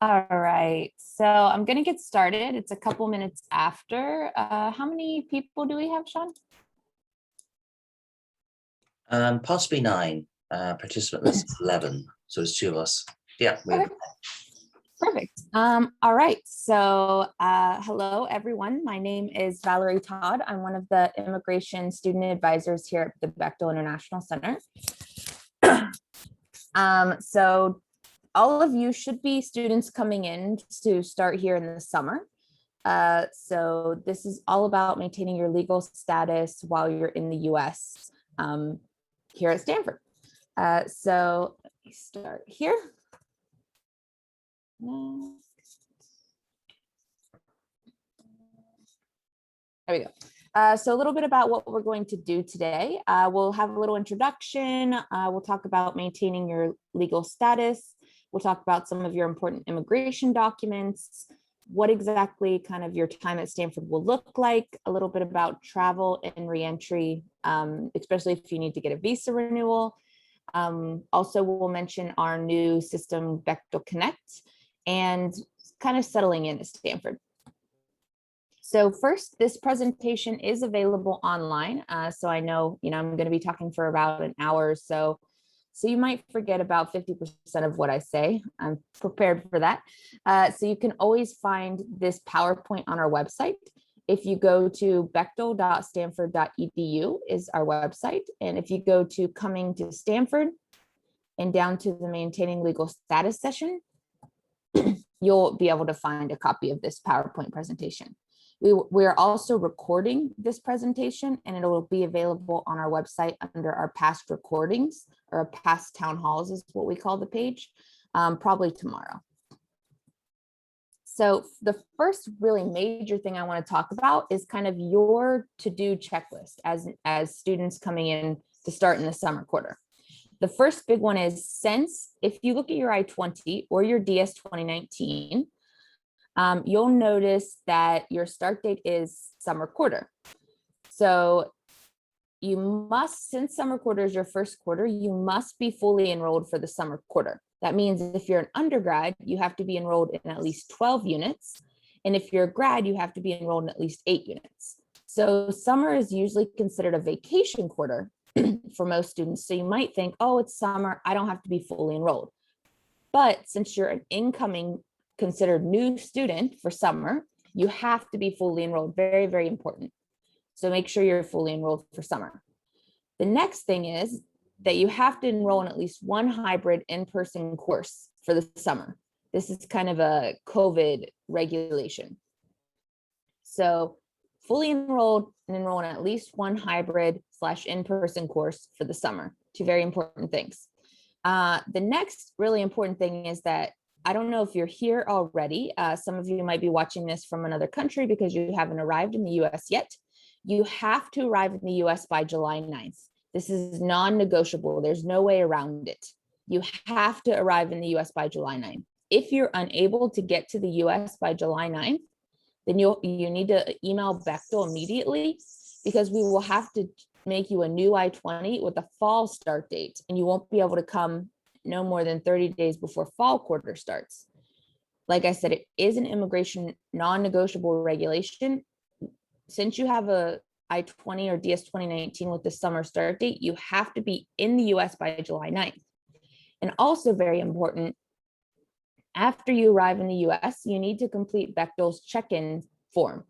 All right, so I'm gonna get started. It's a couple minutes after. How many people do we have, Sean? Possibly 9. Participant list is 11, so there's 2 of us. Yeah, we have. Okay, perfect. All right, so hello everyone. My name is Valerie Todd. I'm one of the immigration student advisors here at the Bechtel International Center. So all of you should be students coming in to start here in the summer. So this is all about maintaining your legal status while you're in the US here at Stanford. So let me start here. There we go. So a little bit about what we're going to do today. We'll have a little introduction. We'll talk about maintaining your legal status. We'll talk about some of your important immigration documents, what exactly kind of your time at Stanford will look like, a little bit about travel and reentry, especially if you need to get a visa renewal. Also, we'll mention our new system, Bechtel Connect, and kind of settling in at Stanford. So first, this presentation is available online. So I know, I'm going to be talking for about an hour or so. So you might forget about 50% of what I say. I'm prepared for that. So you can always find this PowerPoint on our website. If you go to bechtel.stanford.edu is our website. And if you go to Coming to Stanford and down to the Maintaining Legal Status session, you'll be able to find a copy of this PowerPoint presentation. We're also recording this presentation and it will be available on our website under our past recordings or past town halls is what we call the page, probably tomorrow. So the first really major thing I want to talk about is kind of your to-do checklist as students coming in to start in the summer quarter. The first big one is since if you look at your I-20 or your DS 2019, you'll notice that your start date is summer quarter. So you must, since summer quarter is your first quarter, you must be fully enrolled for the summer quarter. That means if you're an undergrad, you have to be enrolled in at least 12 units. And if you're a grad, you have to be enrolled in at least 8 units. So summer is usually considered a vacation quarter for most students. So you might think, oh, it's summer, I don't have to be fully enrolled. But since you're an incoming considered new student for summer, you have to be fully enrolled. Very, very important. So make sure you're fully enrolled for summer. The next thing is that you have to enroll in at least one hybrid in-person course for the summer. This is kind of a COVID regulation. So fully enrolled and enroll in at least one hybrid / in-person course for the summer. 2 very important things. The next really important thing is that I don't know if you're here already. Some of you might be watching this from another country because you haven't arrived in the US yet. You have to arrive in the US by July 9th. This is non-negotiable. There's no way around it. You have to arrive in the US by July 9th. If you're unable to get to the US by July 9th, then you need to email Bechtel immediately because we will have to make you a new I-20 with a fall start date, and you won't be able to come no more than 30 days before fall quarter starts. Like I said, it is an immigration non-negotiable regulation. Since you have a I-20 or DS 2019 with the summer start date, you have to be in the US by July 9th. And also very important, after you arrive in the US, you need to complete Bechtel's check-in form.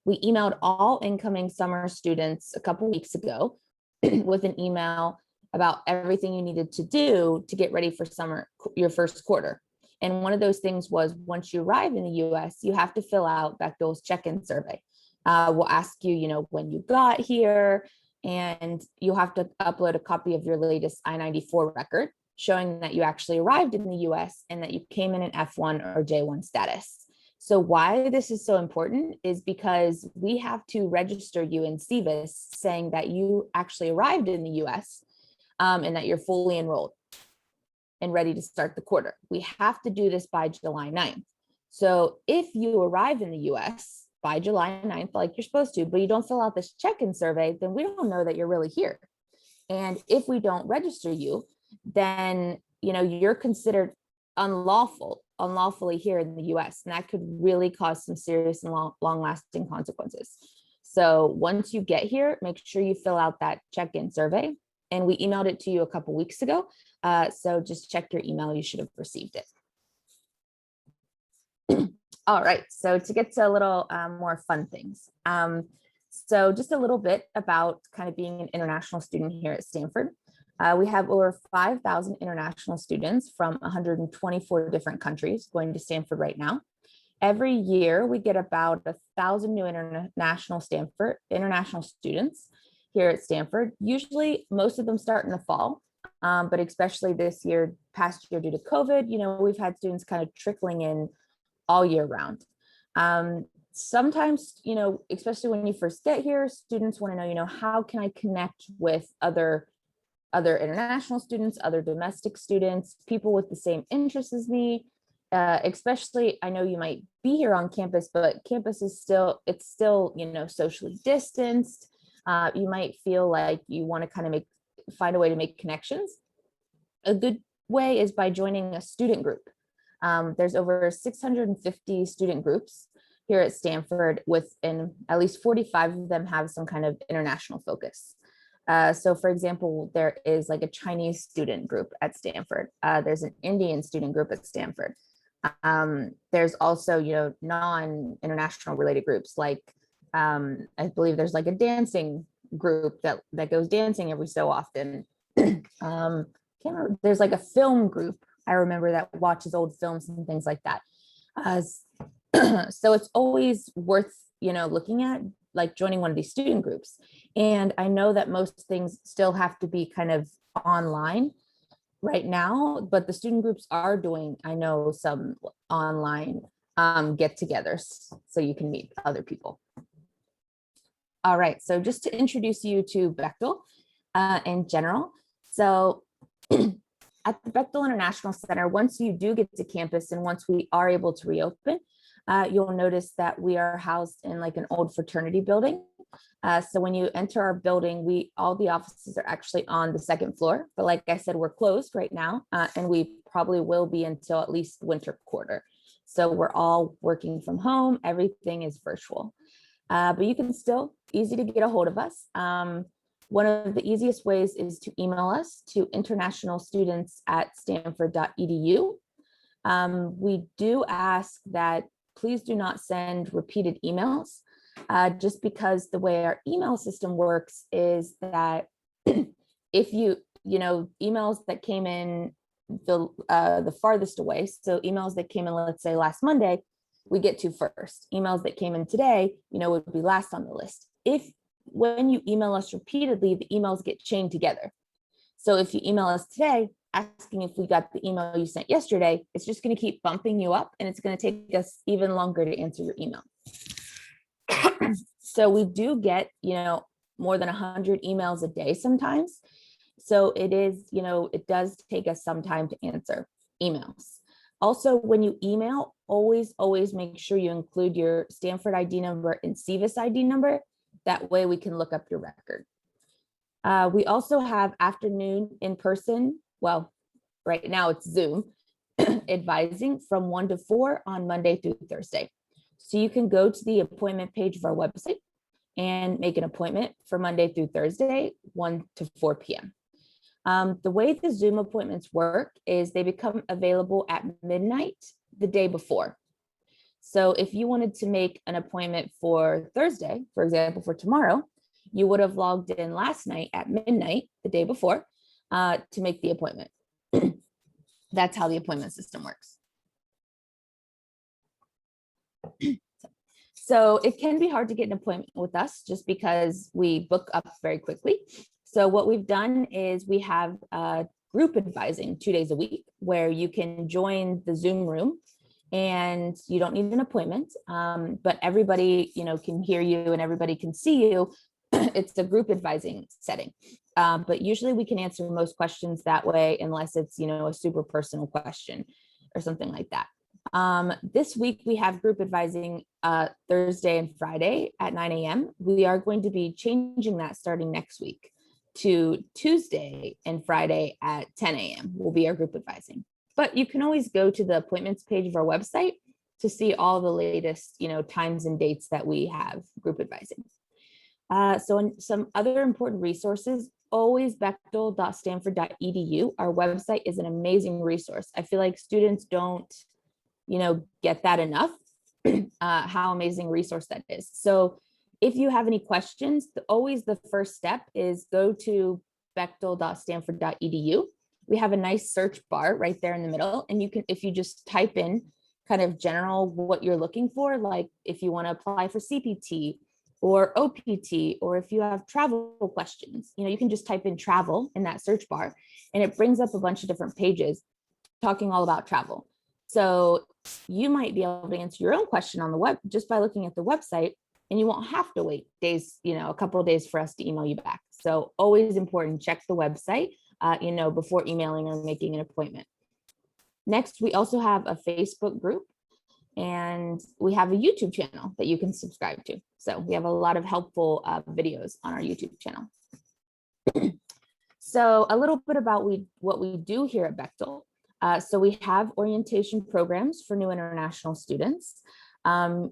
We emailed all incoming summer students a couple weeks ago with an email about everything you needed to do to get ready for summer, your first quarter. And one of those things was once you arrive in the US, you have to fill out Bechtel's check-in survey. We'll ask you, when you got here, and you'll have to upload a copy of your latest I-94 record showing that you actually arrived in the US and that you came in an F1 or J1 status. So why this is so important is because we have to register you in SEVIS saying that you actually arrived in the US and that you're fully enrolled and ready to start the quarter. We have to do this by July 9th. So if you arrive in the US by July 9th, like you're supposed to, but you don't fill out this check-in survey, then we don't know that you're really here. And if we don't register you, then you're considered unlawful unlawfully here in the US, and that could really cause some serious and long-lasting consequences. So once you get here, make sure you fill out that check-in survey. And we emailed it to you a couple weeks ago. So just check your email, you should have received it. All right, so to get to a little more fun things. So just a little bit about kind of being an international student here at Stanford. We have over 5,000 international students from 124 different countries going to Stanford right now. Every year, we get about 1,000 new international students here at Stanford. Usually, most of them start in the fall, but especially this year, past year due to COVID, we've had students kind of trickling in all year round. Sometimes, especially when you first get here, students want to know, how can I connect with other international students, other domestic students, people with the same interests as me. Especially, I know you might be here on campus, but campus is still, socially distanced. You might feel like you want to kind of find a way to make connections. A good way is by joining a student group. There's over 650 student groups here at Stanford, and at least 45 of them have some kind of international focus. So for example, there is like a Chinese student group at Stanford. There's an Indian student group at Stanford. There's also, non-international related groups, like I believe there's like a dancing group that goes dancing every so often. Can't remember. There's like a film group, I remember, that watches old films and things like that. So it's always worth, looking at, like joining one of these student groups. And I know that most things still have to be kind of online right now, but the student groups are doing, I know, some online get-togethers so you can meet other people. All right, so just to introduce you to Bechtel in general. So at the Bechtel International Center, once you do get to campus and once we are able to reopen, you'll notice that we are housed in like an old fraternity building. So when you enter our building, all the offices are actually on the second floor, but like I said, we're closed right now, and we probably will be until at least winter quarter. So we're all working from home, everything is virtual. But you can still, easy to get a hold of us. One of the easiest ways is to email us to internationalstudents@stanford.edu. We do ask that please do not send repeated emails, just because the way our email system works is that if emails that came in the farthest away, so emails that came in, let's say last Monday, we get to first. Emails that came in today, would be last on the list. When you email us repeatedly, the emails get chained together. So if you email us today, asking if we got the email you sent yesterday, it's just going to keep bumping you up, and it's going to take us even longer to answer your email. So we do get, more than 100 emails a day sometimes. So it is, it does take us some time to answer emails. Also, when you email, always make sure you include your Stanford ID number and SEVIS ID number. That way we can look up your record. We also have afternoon in-person, well, right now it's Zoom, advising from 1 to 4 on Monday through Thursday. So you can go to the appointment page of our website and make an appointment for Monday through Thursday, 1 to 4 p.m. The way the Zoom appointments work is they become available at midnight the day before. So if you wanted to make an appointment for Thursday, for example, for tomorrow, you would have logged in last night at midnight the day before to make the appointment. That's how the appointment system works. So it can be hard to get an appointment with us just because we book up very quickly. So what we've done is we have group advising 2 days a week where you can join the Zoom room and you don't need an appointment, but everybody, can hear you and everybody can see you. It's a group advising setting, but usually we can answer most questions that way unless it's, a super personal question or something like that. This week we have group advising Thursday and Friday at 9 a.m. We are going to be changing that starting next week to Tuesday and Friday at 10 a.m. will be our group advising. but you can always go to the appointments page of our website to see all the latest, times and dates that we have group advising. So in some other important resources, always bechtel.stanford.edu. Our website is an amazing resource. I feel like students don't, get that enough, how amazing resource that is. So if you have any questions, always the first step is go to bechtel.stanford.edu. We have a nice search bar right there in the middle. And you can, if you just type in kind of general what you're looking for, like if you want to apply for CPT or OPT, or if you have travel questions, you can just type in travel in that search bar and it brings up a bunch of different pages talking all about travel. So you might be able to answer your own question on the web just by looking at the website, and you won't have to wait days, a couple of days for us to email you back. So always important, check the website, before emailing or making an appointment. Next, we also have a Facebook group, and we have a YouTube channel that you can subscribe to. So we have a lot of helpful videos on our YouTube channel. So a little bit about what we do here at Bechtel. So we have orientation programs for new international students.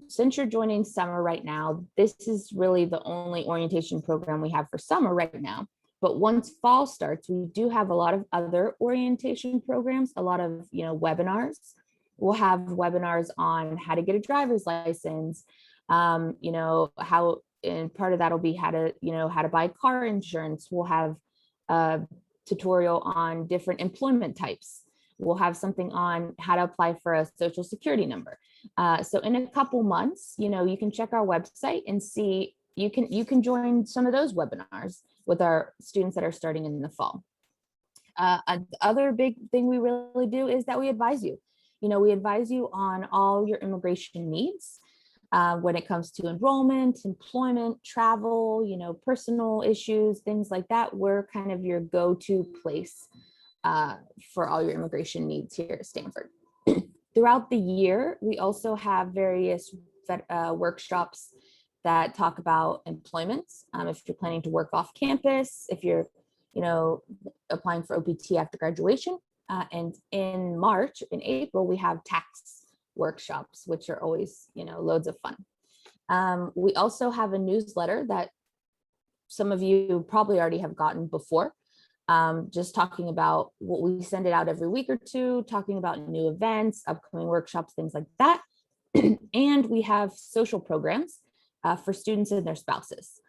Since you're joining summer right now, this is really the only orientation program we have for summer right now. But once fall starts, we do have a lot of other orientation programs, a lot of, webinars. We'll have webinars on how to get a driver's license, how, and part of that will be how to buy car insurance. We'll have a tutorial on different employment types. We'll have something on how to apply for a social security number. So in a couple months, you can check our website and see, you can join some of those webinars with our students that are starting in the fall. Other big thing we really do is that we advise you. We advise you on all your immigration needs when it comes to enrollment, employment, travel, personal issues, things like that. We're kind of your go-to place for all your immigration needs here at Stanford. Throughout the year, we also have various workshops that talk about employment. If you're planning to work off campus, if you're, applying for OPT after graduation. And in March, in April, we have tax workshops, which are always, loads of fun. We also have a newsletter that some of you probably already have gotten before, just talking about what we send it out every week or two, talking about new events, upcoming workshops, things like that. And we have social programs for students and their spouses.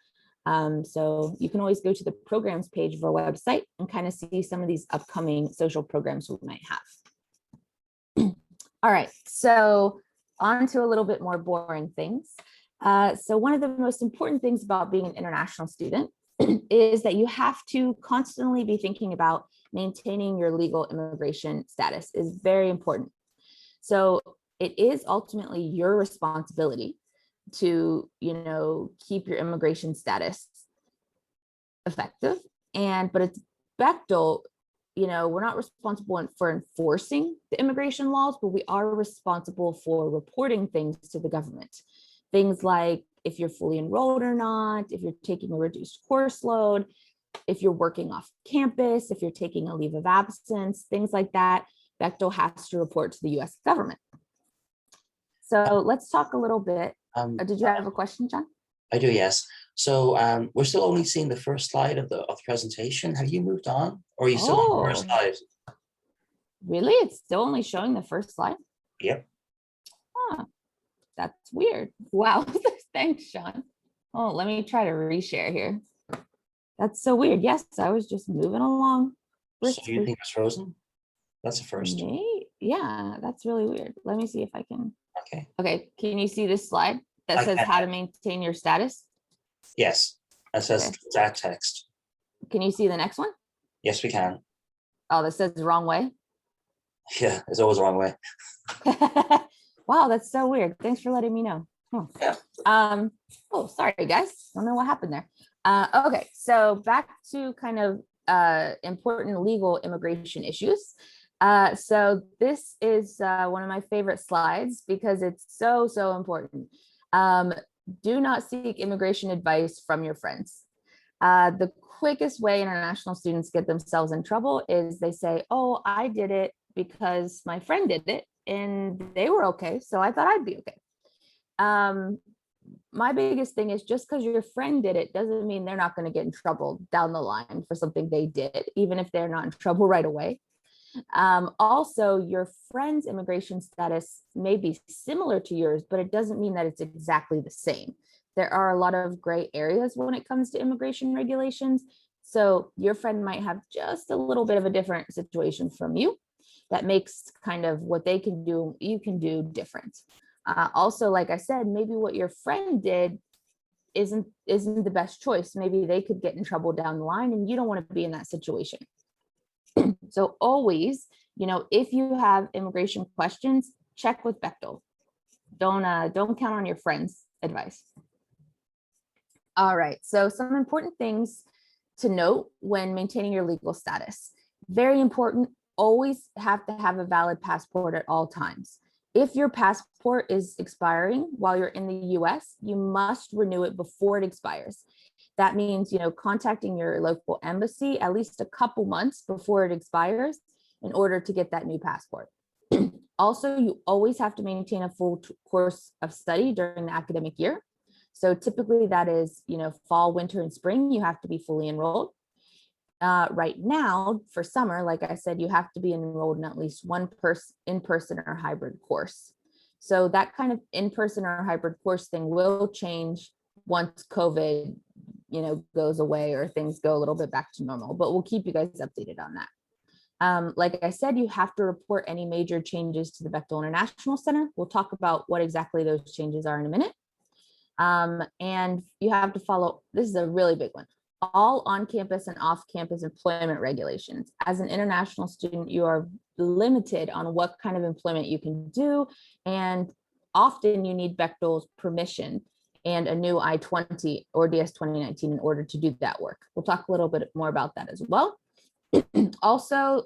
So you can always go to the programs page of our website and kind of see some of these upcoming social programs we might have. All right, so on to a little bit more boring things. So one of the most important things about being an international student is that you have to constantly be thinking about maintaining your legal immigration status is very important. So it is ultimately your responsibility to, keep your immigration status effective. But it's Bechtel, we're not responsible for enforcing the immigration laws, but we are responsible for reporting things to the government. Things like if you're fully enrolled or not, if you're taking a reduced course load, if you're working off campus, if you're taking a leave of absence, things like that, Bechtel has to report to the US government. So let's talk a little bit. Did you have a question, John? I do, yes. So we're still only seeing the first slide of the presentation. Have you moved on, or are you still on the first slide? Really? It's still only showing the first slide? Yep. Huh. That's weird. Wow. Thanks, Sean. Oh, let me try to reshare here. That's so weird. Yes, I was just moving along. So you think it's frozen? That's a first. Yeah, that's really weird. Let me see if I can. Okay. Okay, can you see this slide that says how to maintain your status? Yes, it says that text. Can you see the next one? Yes, we can. Oh, that says the wrong way. Yeah, it's always the wrong way. Wow, that's so weird. Thanks for letting me know. Yeah. Oh, sorry, guys. Don't know what happened there. Okay, so back to kind of important legal immigration issues. So this is one of my favorite slides because it's so important. Do not seek immigration advice from your friends. The quickest way international students get themselves in trouble is they say, oh, I did it because my friend did it and they were okay. So I thought I'd be okay. My biggest thing is just because your friend did it doesn't mean they're not going to get in trouble down the line for something they did, even if they're not in trouble right away. Also, your friend's immigration status may be similar to yours, but it doesn't mean that it's exactly the same. There are a lot of gray areas when it comes to immigration regulations. So your friend might have just a little bit of a different situation from you that makes kind of what they can do, you can do different. Also, like I said, maybe what your friend did isn't the best choice. Maybe they could get in trouble down the line and you don't want to be in that situation. So always, if you have immigration questions, check with Bechtel. Don't count on your friend's advice. All right, so some important things to note when maintaining your legal status. Very important, always have to have a valid passport at all times. If your passport is expiring while you're in the US, you must renew it before it expires. That means, contacting your local embassy at least a couple months before it expires in order to get that new passport. Also, you always have to maintain a full course of study during the academic year. So typically that is, fall, winter, and spring, you have to be fully enrolled. Right now for summer, like I said, you have to be enrolled in at least one in-person or hybrid course. So that kind of in-person or hybrid course thing will change once COVID, goes away or things go a little bit back to normal, but we'll keep you guys updated on that. Like I said, you have to report any major changes to the Bechtel International Center. We'll talk about what exactly those changes are in a minute. And you have to follow, this is a really big one, all on-campus and off-campus employment regulations. As an international student, you are limited on what kind of employment you can do, and often you need Bechtel's permission and a new I-20 or DS 2019 in order to do that work. We'll talk a little bit more about that as well. Also,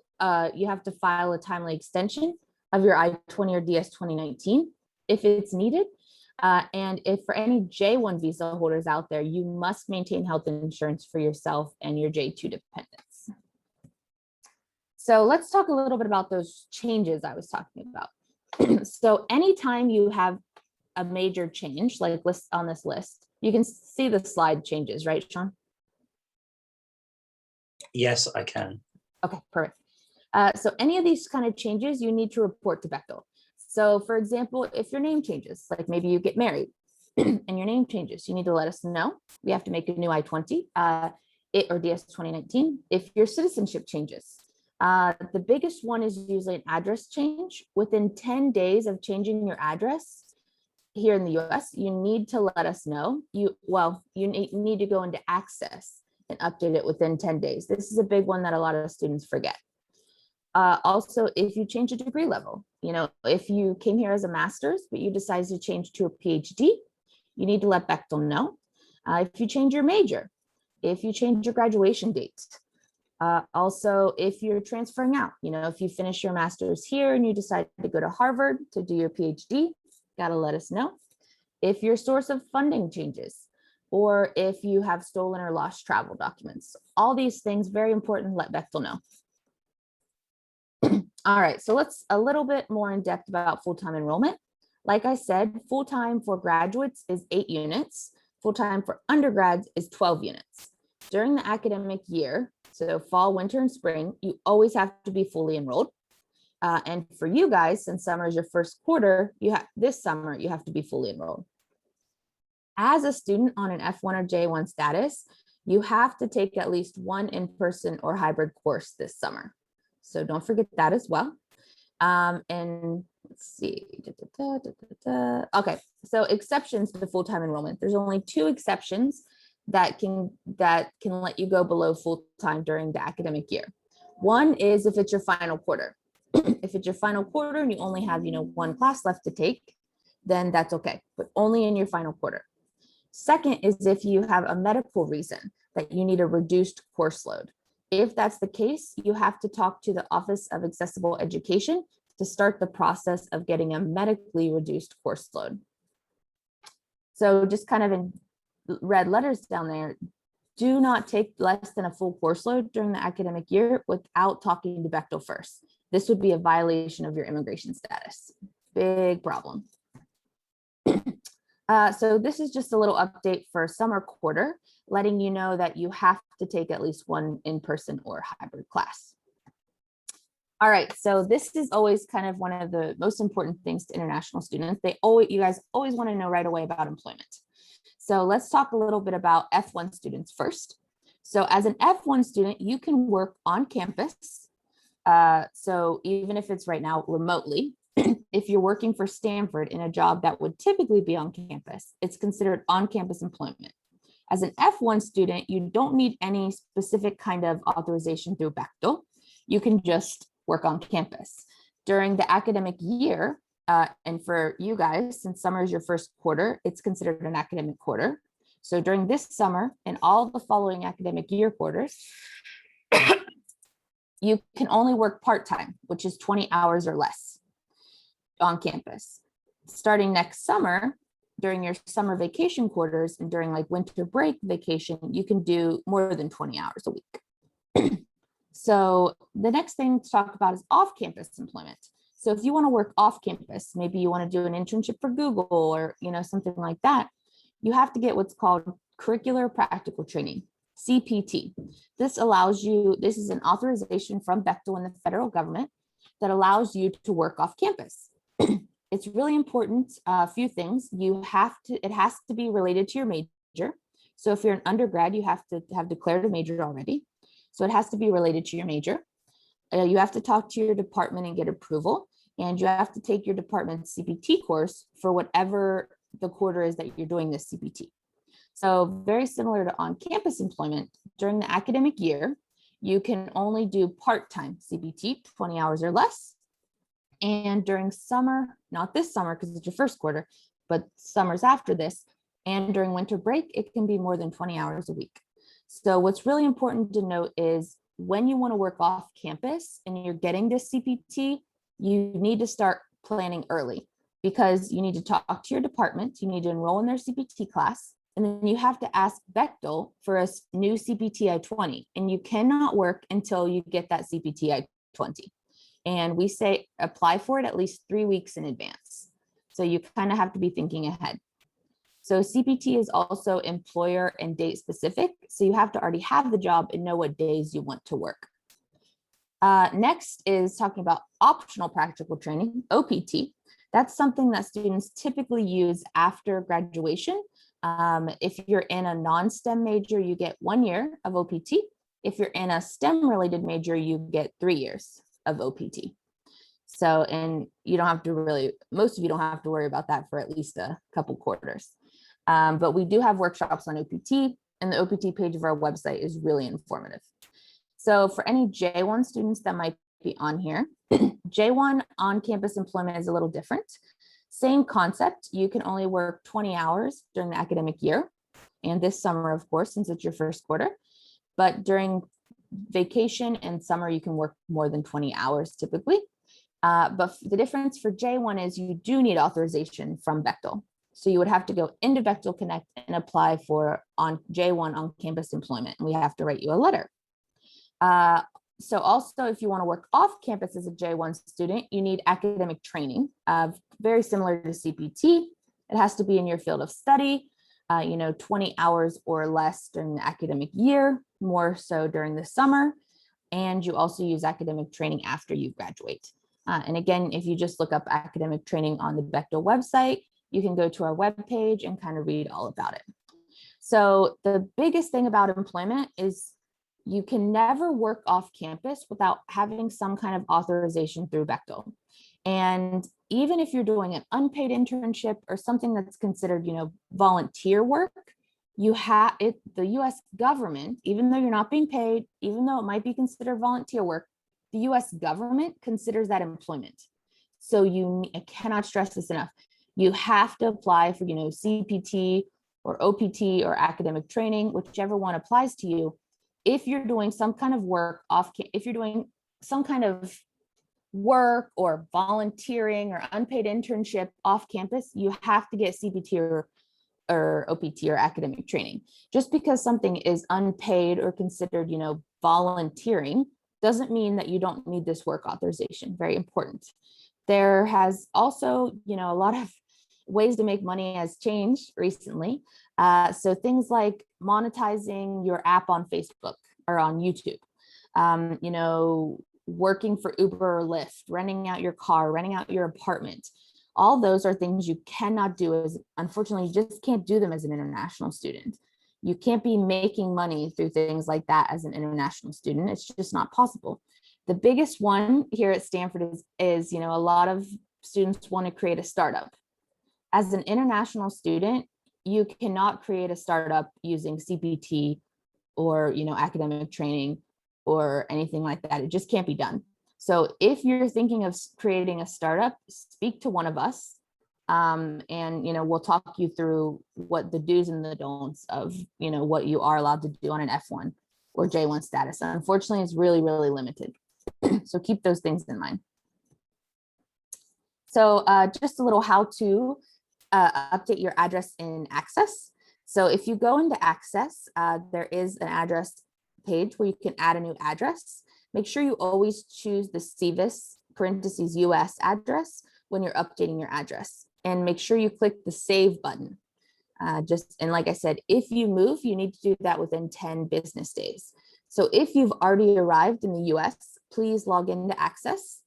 you have to file a timely extension of your I-20 or DS 2019 if it's needed. And if for any J1 visa holders out there, you must maintain health insurance for yourself and your J2 dependents. So let's talk a little bit about those changes I was talking about. So anytime you have a major change, like on this list, you can see the slide changes, right, Sean? Yes, I can. Okay, perfect. So any of these kind of changes, you need to report to Bechtel. So for example, if your name changes, like maybe you get married and your name changes, you need to let us know. We have to make a new I-20 or DS 2019. If your citizenship changes, the biggest one is usually an address change. Within 10 days of changing your address here in the US, you need to let us know. You need to go into Access and update it within 10 days. This is a big one that a lot of students forget. Also, if you change a degree level, if you came here as a master's, but you decide to change to a PhD, you need to let Bechtel know. If you change your major, if you change your graduation date, also, if you're transferring out, if you finish your master's here and you decide to go to Harvard to do your PhD, gotta let us know. If your source of funding changes, or if you have stolen or lost travel documents, all these things, very important to let Bechtel know. All right, so let's a little bit more in depth about full-time enrollment. Like I said, full-time for graduates is 8 units. Full-time for undergrads is 12 units. During the academic year, so fall, winter, and spring, you always have to be fully enrolled. And for you guys, since summer is your first quarter, this summer, you have to be fully enrolled. As a student on an F1 or J1 status, you have to take at least one in-person or hybrid course this summer. So don't forget that as well. And let's see. Okay, so exceptions to full-time enrollment. There's only 2 exceptions that can let you go below full-time during the academic year. One is if it's your final quarter. If it's your final quarter and you only have, one class left to take, then that's okay, but only in your final quarter. Second is if you have a medical reason that you need a reduced course load. If that's the case, you have to talk to the Office of Accessible Education to start the process of getting a medically reduced course load. So just kind of in red letters down there, do not take less than a full course load during the academic year without talking to Bechtel first. this would be a violation of your immigration status. Big problem. So this is just a little update for summer quarter, letting you know that you have to take at least one in-person or hybrid class. All right, so this is always kind of one of the most important things to international students. You guys always want to know right away about employment. So let's talk a little bit about F1 students first. So as an F1 student, you can work on campus. So even if it's right now remotely, if you're working for Stanford in a job that would typically be on campus, it's considered on-campus employment. As an F1 student, you don't need any specific kind of authorization through Bechtel. You can just work on campus. During the academic year, and for you guys, since summer is your first quarter, it's considered an academic quarter. So during this summer and all the following academic year quarters, you can only work part-time, which is 20 hours or less on campus. Starting next summer, during your summer vacation quarters and during like winter break vacation, you can do more than 20 hours a week. So the next thing to talk about is off-campus employment. So if you want to work off campus, maybe you want to do an internship for Google or something like that, you have to get what's called curricular practical training, CPT. This is an authorization from Bechtel and the federal government that allows you to work off campus. It's really important, a few things. It has to be related to your major. So if you're an undergrad, you have to have declared a major already. So it has to be related to your major. You have to talk to your department and get approval, and you have to take your department's CPT course for whatever the quarter is that you're doing this CPT. So very similar to on-campus employment, during the academic year, you can only do part-time CPT, 20 hours or less. And during summer, not this summer because it's your first quarter, but summers after this, and during winter break, it can be more than 20 hours a week. So what's really important to note is when you want to work off campus and you're getting this CPT, you need to start planning early because you need to talk to your department, you need to enroll in their CPT class, and then you have to ask Bechtel for a new CPT I-20, and you cannot work until you get that CPT I-20. And we say apply for it at least 3 weeks in advance. So you kind of have to be thinking ahead. So CPT is also employer and date specific. So you have to already have the job and know what days you want to work. Next is talking about optional practical training, OPT. That's something that students typically use after graduation. If you're in a non-STEM major, you get 1 year of OPT. If you're in a STEM related major, you get 3 years of OPT. So, and you don't have to most of you don't have to worry about that for at least a couple quarters. But we do have workshops on OPT, and the OPT page of our website is really informative. So for any J1 students that might be on here, J1 on-campus employment is a little different. Same concept, you can only work 20 hours during the academic year, and this summer, of course, since it's your first quarter. But during vacation and summer, you can work more than 20 hours typically. But the difference for J1 is you do need authorization from Bechtel. So you would have to go into Bechtel Connect and apply for J1 on-campus employment, and we have to write you a letter. So also, if you want to work off campus as a J1 student, you need academic training, very similar to CPT. It has to be in your field of study, 20 hours or less during the academic year, more so during the summer. And you also use academic training after you graduate. And again, if you just look up academic training on the Bechtel website, you can go to our webpage and kind of read all about it. So the biggest thing about employment is you can never work off campus without having some kind of authorization through Bechtel. And even if you're doing an unpaid internship or something that's considered, volunteer work, the US government, even though you're not being paid, even though it might be considered volunteer work, the US government considers that employment. So I cannot stress this enough. You have to apply for, CPT or OPT or academic training, whichever one applies to you. If you're doing some kind of work if you're doing some kind of work or volunteering or unpaid internship off campus, you have to get CPT or OPT or academic training. Just because something is unpaid or considered, volunteering doesn't mean that you don't need this work authorization. Very important. There has also, a lot of ways to make money has changed recently. So things like monetizing your app on Facebook or on YouTube, working for Uber or Lyft, renting out your car, renting out your apartment. All those are things you cannot do unfortunately, you just can't do them as an international student. You can't be making money through things like that as an international student. It's just not possible. The biggest one here at Stanford is a lot of students want to create a startup. As an international student, you cannot create a startup using CPT or academic training or anything like that. It just can't be done. So if you're thinking of creating a startup, speak to one of us, and we'll talk you through what the do's and the don'ts of what you are allowed to do on an F1 or J1 status. Unfortunately, it's really, really limited. So keep those things in mind. So just a little how to update your address in Access. So if you go into Access, there is an address page where you can add a new address. Make sure you always choose the CVIS (US) address when you're updating your address, and make sure you click the Save button. And like I said, if you move, you need to do that within 10 business days. So if you've already arrived in the US, please log into Access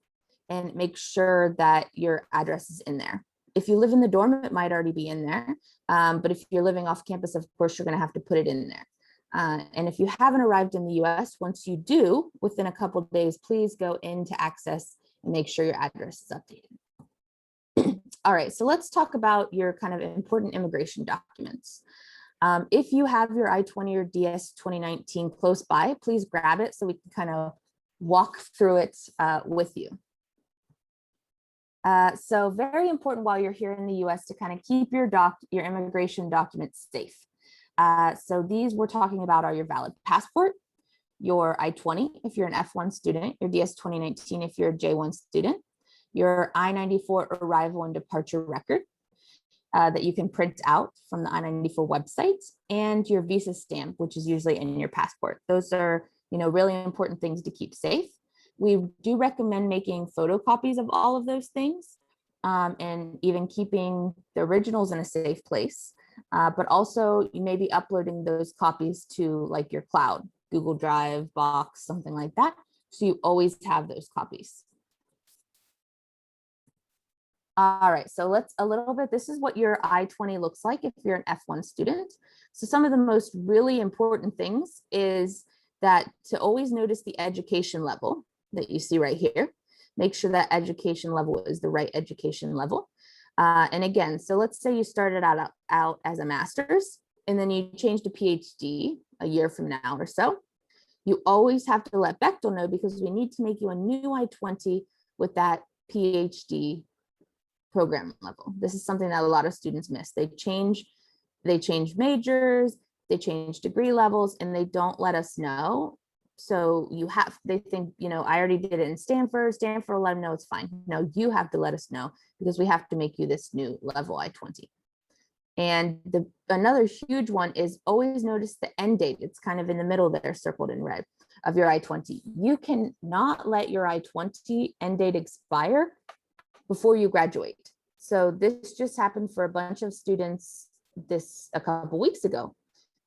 and make sure that your address is in there. If you live in the dorm, it might already be in there. But if you're living off campus, of course, you're going to have to put it in there. And if you haven't arrived in the US, once you do, within a couple of days, please go into Access and make sure your address is updated. All right, so let's talk about your kind of important immigration documents. If you have your I-20 or DS 2019 close by, please grab it so we can kind of walk through it with you. So very important while you're here in the US to kind of keep your immigration documents safe. So these we're talking about are your valid passport, your I-20 if you're an F1 student, your DS 2019 if you're a J1 student, your I-94 arrival and departure record that you can print out from the I-94 website, and your visa stamp, which is usually in your passport. Those are really important things to keep safe. We do recommend making photocopies of all of those things, and even keeping the originals in a safe place. But also you may be uploading those copies to like your cloud, Google Drive, Box, something like that. So you always have those copies. All right, so this is what your I-20 looks like if you're an F1 student. So some of the most really important things is that to always notice the education level that you see right here. Make sure that education level is the right education level. And again, so let's say you started out as a master's and then you changed to PhD a year from now or so. You always have to let Bechtel know because we need to make you a new I-20 with that PhD program level. This is something that a lot of students miss. They change majors, they change degree levels, and they don't let us know. So they think, I already did it in Stanford will let them know it's fine. No, you have to let us know because we have to make you this new level I-20. And another huge one is always notice the end date. It's kind of in the middle there, circled in red, of your I-20. You cannot let your I-20 end date expire before you graduate. So this just happened for a bunch of students a couple weeks ago.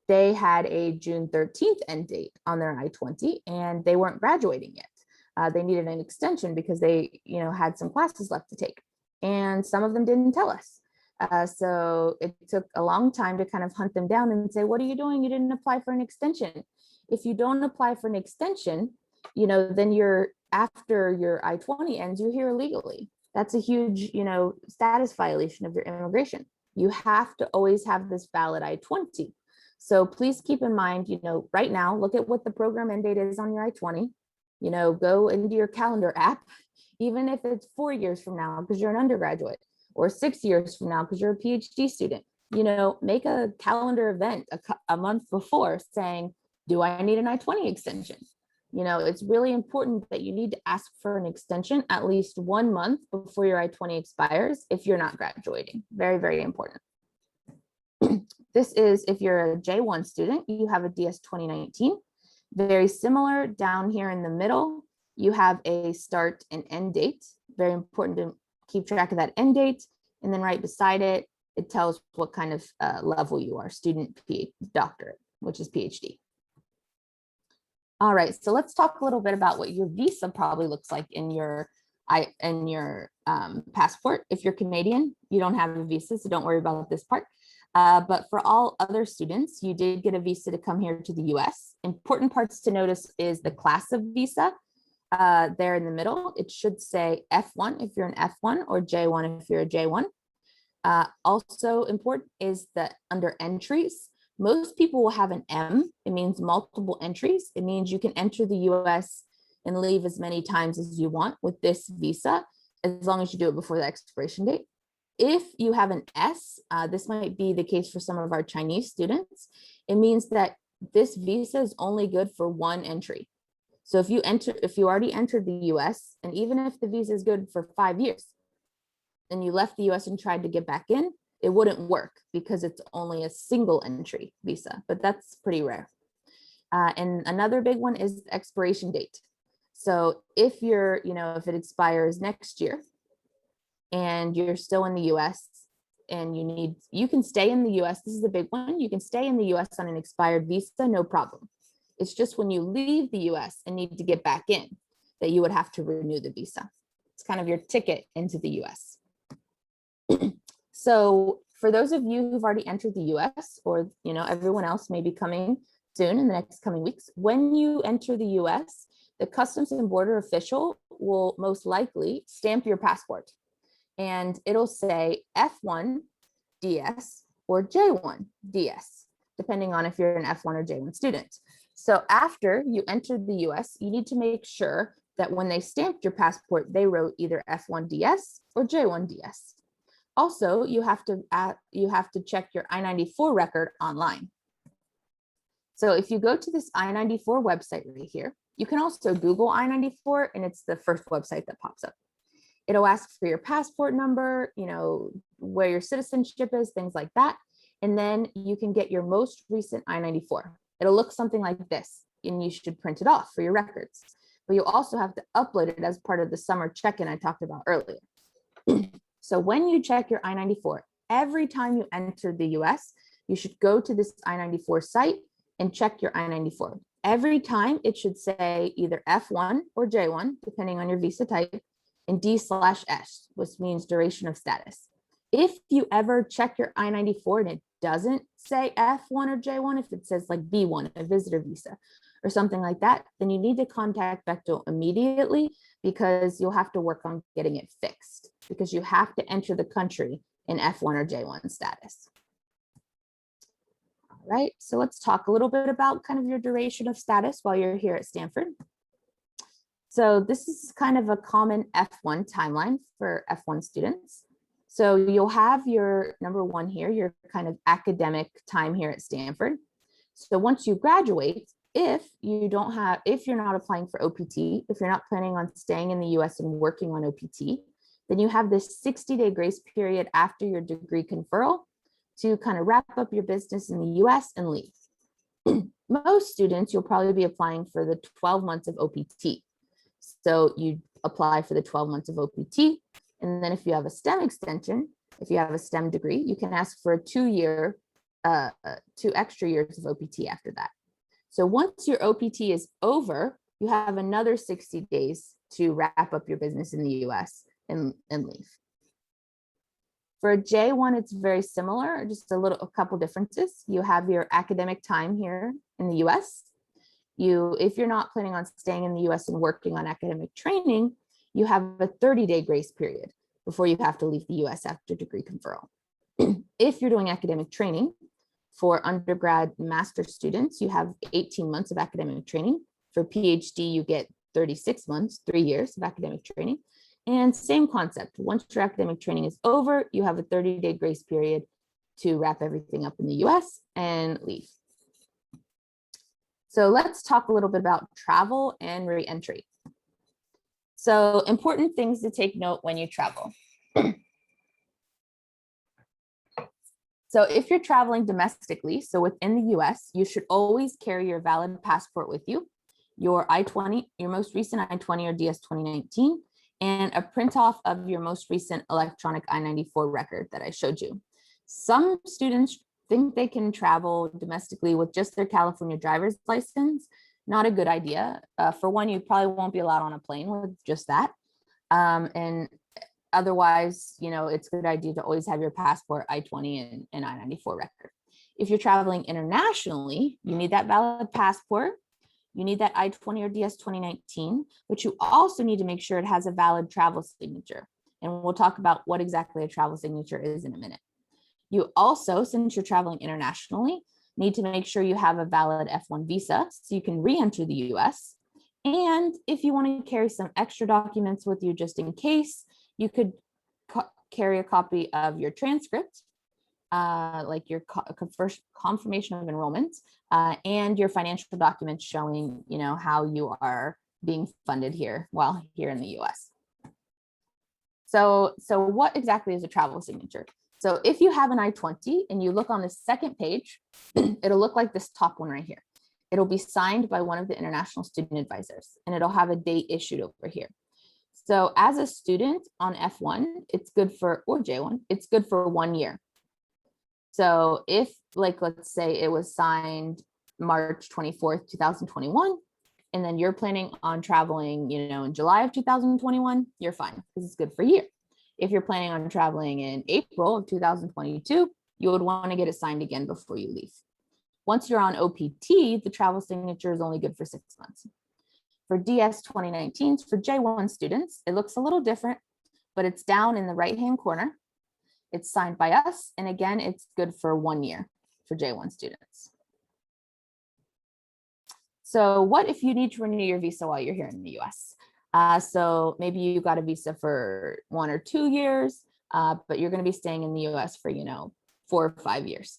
They had a June 13th end date on their I-20 and they weren't graduating yet. They needed an extension because they had some classes left to take, and some of them didn't tell us. So it took a long time to kind of hunt them down and say, what are you doing? You didn't apply for an extension. If you don't apply for an extension, then after your I-20 ends, you're here illegally. That's a huge, status violation of your immigration. You have to always have this valid I-20. So please keep in mind, right now, look at what the program end date is on your I-20. Go into your calendar app, even if it's 4 years from now, because you're an undergraduate, or 6 years from now, because you're a PhD student, make a calendar event a month before saying, do I need an I-20 extension? It's really important that you need to ask for an extension at least 1 month before your I-20 expires if you're not graduating. Very, very important. This is if you're a J1 student, you have a DS 2019. Very similar down here in the middle, you have a start and end date. Very important to keep track of that end date. And then right beside it, it tells what kind of level you are, student, doctorate, which is PhD. All right, so let's talk a little bit about what your visa probably looks like in your passport. If you're Canadian, you don't have a visa, so don't worry about this part. But for all other students, you did get a visa to come here to the US. Important parts to notice is the class of visa. There in the middle, it should say F1 if you're an F1 or J1 if you're a J1. Also important is that under entries, most people will have an M. It means multiple entries. It means you can enter the US and leave as many times as you want with this visa, as long as you do it before the expiration date. If you have an S, this might be the case for some of our Chinese students. It means that this visa is only good for one entry. So if you already entered the US, and even if the visa is good for 5 years, and you left the US and tried to get back in, it wouldn't work because it's only a single entry visa, but that's pretty rare. And another big one is the expiration date. So if if it expires next year and you're still in the US and you can stay in the US, this is the big one, you can stay in the US on an expired visa, no problem. It's just when you leave the US and need to get back in that you would have to renew the visa. It's kind of your ticket into the US. So for those of you who've already entered the US, or everyone else may be coming soon in the next coming weeks, when you enter the US, the Customs and Border official will most likely stamp your passport, and it'll say F1 DS or J1 DS, depending on if you're an F1 or J1 student. So after you entered the US, you need to make sure that when they stamped your passport, they wrote either F1 DS or J1 DS. Also, you have to check your I-94 record online. So if you go to this I-94 website right here, you can also Google I-94, and it's the first website that pops up. It'll ask for your passport number, where your citizenship is, things like that. And then you can get your most recent I-94. It'll look something like this, and you should print it off for your records. But you also have to upload it as part of the summer check-in I talked about earlier. So when you check your I-94, every time you enter the US, you should go to this I-94 site and check your I-94. Every time it should say either F1 or J1, depending on your visa type, and D/S, which means duration of status. If you ever check your I-94 and it doesn't say F1 or J1, if it says like B1, a visitor visa, or something like that, then you need to contact Bechtel immediately, because you'll have to work on getting it fixed, because you have to enter the country in F1 or J1 status. All right, so let's talk a little bit about kind of your duration of status while you're here at Stanford. So this is kind of a common F1 timeline for F1 students. So you'll have your number one here, your kind of academic time here at Stanford. So once you graduate, if you're not applying for OPT, if you're not planning on staying in the US and working on OPT, then you have this 60-day grace period after your degree conferral to kind of wrap up your business in the US and leave. Most students, you'll probably be applying for the 12 months of OPT. So you apply for the 12 months of OPT. And then if you have a STEM extension, if you have a STEM degree, you can ask for a 2 extra years of OPT after that. So once your OPT is over, you have another 60 days to wrap up your business in the US and leave. For a J1, it's very similar, just a couple differences. You have your academic time here in the US. If you're not planning on staying in the US and working on academic training, you have a 30-day grace period before you have to leave the US after degree conferral. If you're doing academic training, for undergrad master students, you have 18 months of academic training. For PhD, you get 36 months, 3 years of academic training. And same concept, once your academic training is over, you have a 30-day grace period to wrap everything up in the US and leave. So let's talk a little bit about travel and re-entry. So important things to take note when you travel. So if you're traveling domestically, so within the US, you should always carry your valid passport with you, your I-20, your most recent I-20 or DS 2019, and a print off of your most recent electronic I-94 record that I showed you. Some students think they can travel domestically with just their California driver's license. Not a good idea. For one, you probably won't be allowed on a plane with just that. And otherwise, it's a good idea to always have your passport, I-20 and I-94 record. If you're traveling internationally, you need that valid passport. You need that I-20 or DS 2019, but you also need to make sure it has a valid travel signature. And we'll talk about what exactly a travel signature is in a minute. You also, since you're traveling internationally, need to make sure you have a valid F1 visa so you can re-enter the US. And if you want to carry some extra documents with you just in case, you could carry a copy of your transcript, like your first confirmation of enrollment, and your financial documents showing, how you are being funded here while here in the US. So what exactly is a travel signature? So if you have an I-20 and you look on the second page, it'll look like this top one right here. It'll be signed by one of the international student advisors, and it'll have a date issued over here. So as a student on F1, it's good for, or J1, it's good for 1 year. So if, let's say it was signed March 24th, 2021, and then you're planning on traveling, in July of 2021, you're fine because it's good for a year. If you're planning on traveling in April of 2022, you would want to get it signed again before you leave. Once you're on OPT, the travel signature is only good for 6 months. For DS 2019s, for J1 students, it looks a little different, but it's down in the right-hand corner. It's signed by us. And again, it's good for 1 year for J1 students. So what if you need to renew your visa while you're here in the US? So maybe you got a visa for 1 or 2 years, but you're going to be staying in the US for, 4 or 5 years.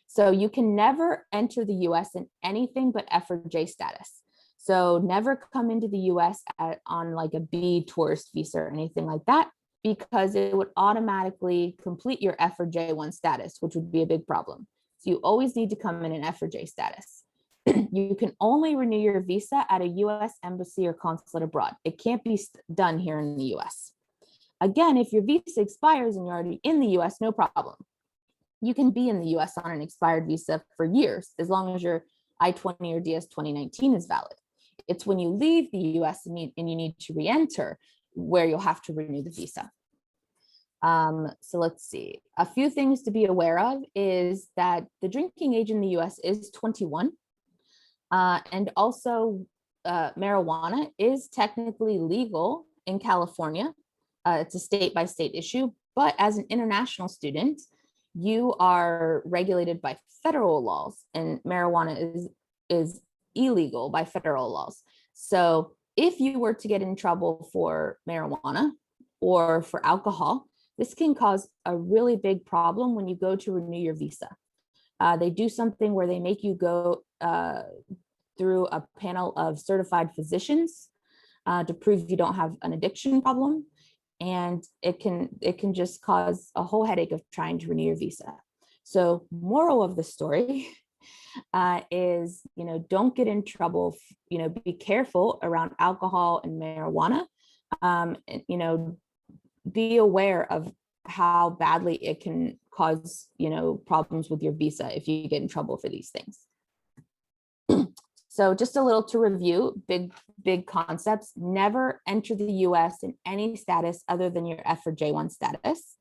So you can never enter the US in anything but F or J status. So never come into the US on like a B tourist visa or anything like that, because it would automatically complete your F or J1 status, which would be a big problem. So you always need to come in an F or J status. You can only renew your visa at a US embassy or consulate abroad. It can't be done here in the US. Again, if your visa expires and you're already in the US, no problem. You can be in the US on an expired visa for years, as long as your I-20 or DS 2019 is valid. It's when you leave the US and you need to re-enter where you'll have to renew the visa. So let's see. A few things to be aware of is that the drinking age in the US is 21. And also marijuana is technically legal in California. It's a state-by-state issue, but as an international student, you are regulated by federal laws, and marijuana is illegal by federal laws. So if you were to get in trouble for marijuana or for alcohol, this can cause a really big problem when you go to renew your visa. They do something where they make you go through a panel of certified physicians to prove you don't have an addiction problem. And it can just cause a whole headache of trying to renew your visa. So moral of the story is, don't get in trouble, be careful around alcohol and marijuana, and, be aware of how badly it can cause, problems with your visa if you get in trouble for these things. So just a little to review, big concepts. Never enter the US in any status other than your F or J1 status.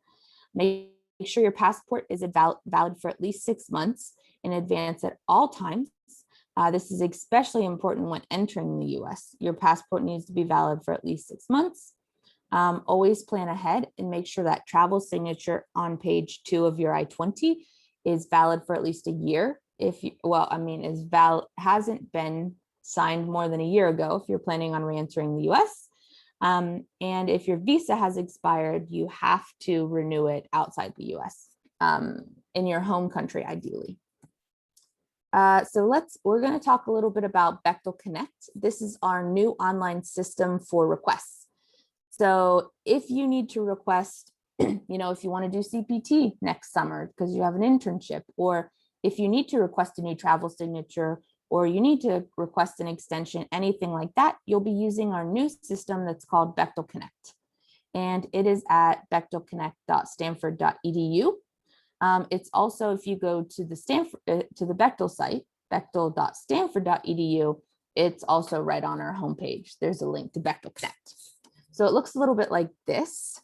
Make sure your passport is valid for at least 6 months in advance at all times. This is especially important when entering the US. Your passport needs to be valid for at least 6 months. Always plan ahead and make sure that travel signature on page 2 of your I-20 is valid for at least a year. Hasn't been signed more than a year ago if you're planning on re-entering the US. And if your visa has expired, you have to renew it outside the US, in your home country, ideally. We're going to talk a little bit about Bechtel Connect. This is our new online system for requests. So if you need to request If you want to do CPT next summer because you have an internship, or if you need to request a new travel signature, or you need to request an extension, anything like that, you'll be using our new system that's called Bechtel Connect. And it is at bechtelconnect.stanford.edu. It's also, if you go to the Bechtel site, bechtel.stanford.edu, it's also right on our homepage. There's a link to Bechtel Connect. So it looks a little bit like this.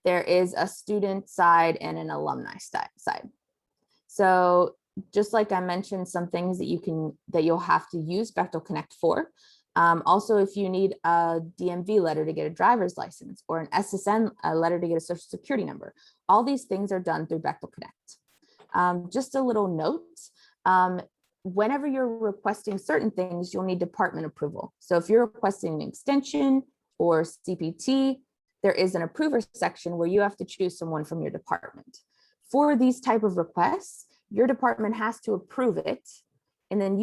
There is a student side and an alumni side. So just like I mentioned, some things that you'll have to use Bechtel Connect for. Also, if you need a DMV letter to get a driver's license, or an SSN letter to get a social security number, all these things are done through Bechtel Connect. Just a little note, whenever you're requesting certain things, you'll need department approval. So if you're requesting an extension or CPT, there is an approver section where you have to choose someone from your department. For these type of requests, your department has to approve it. And then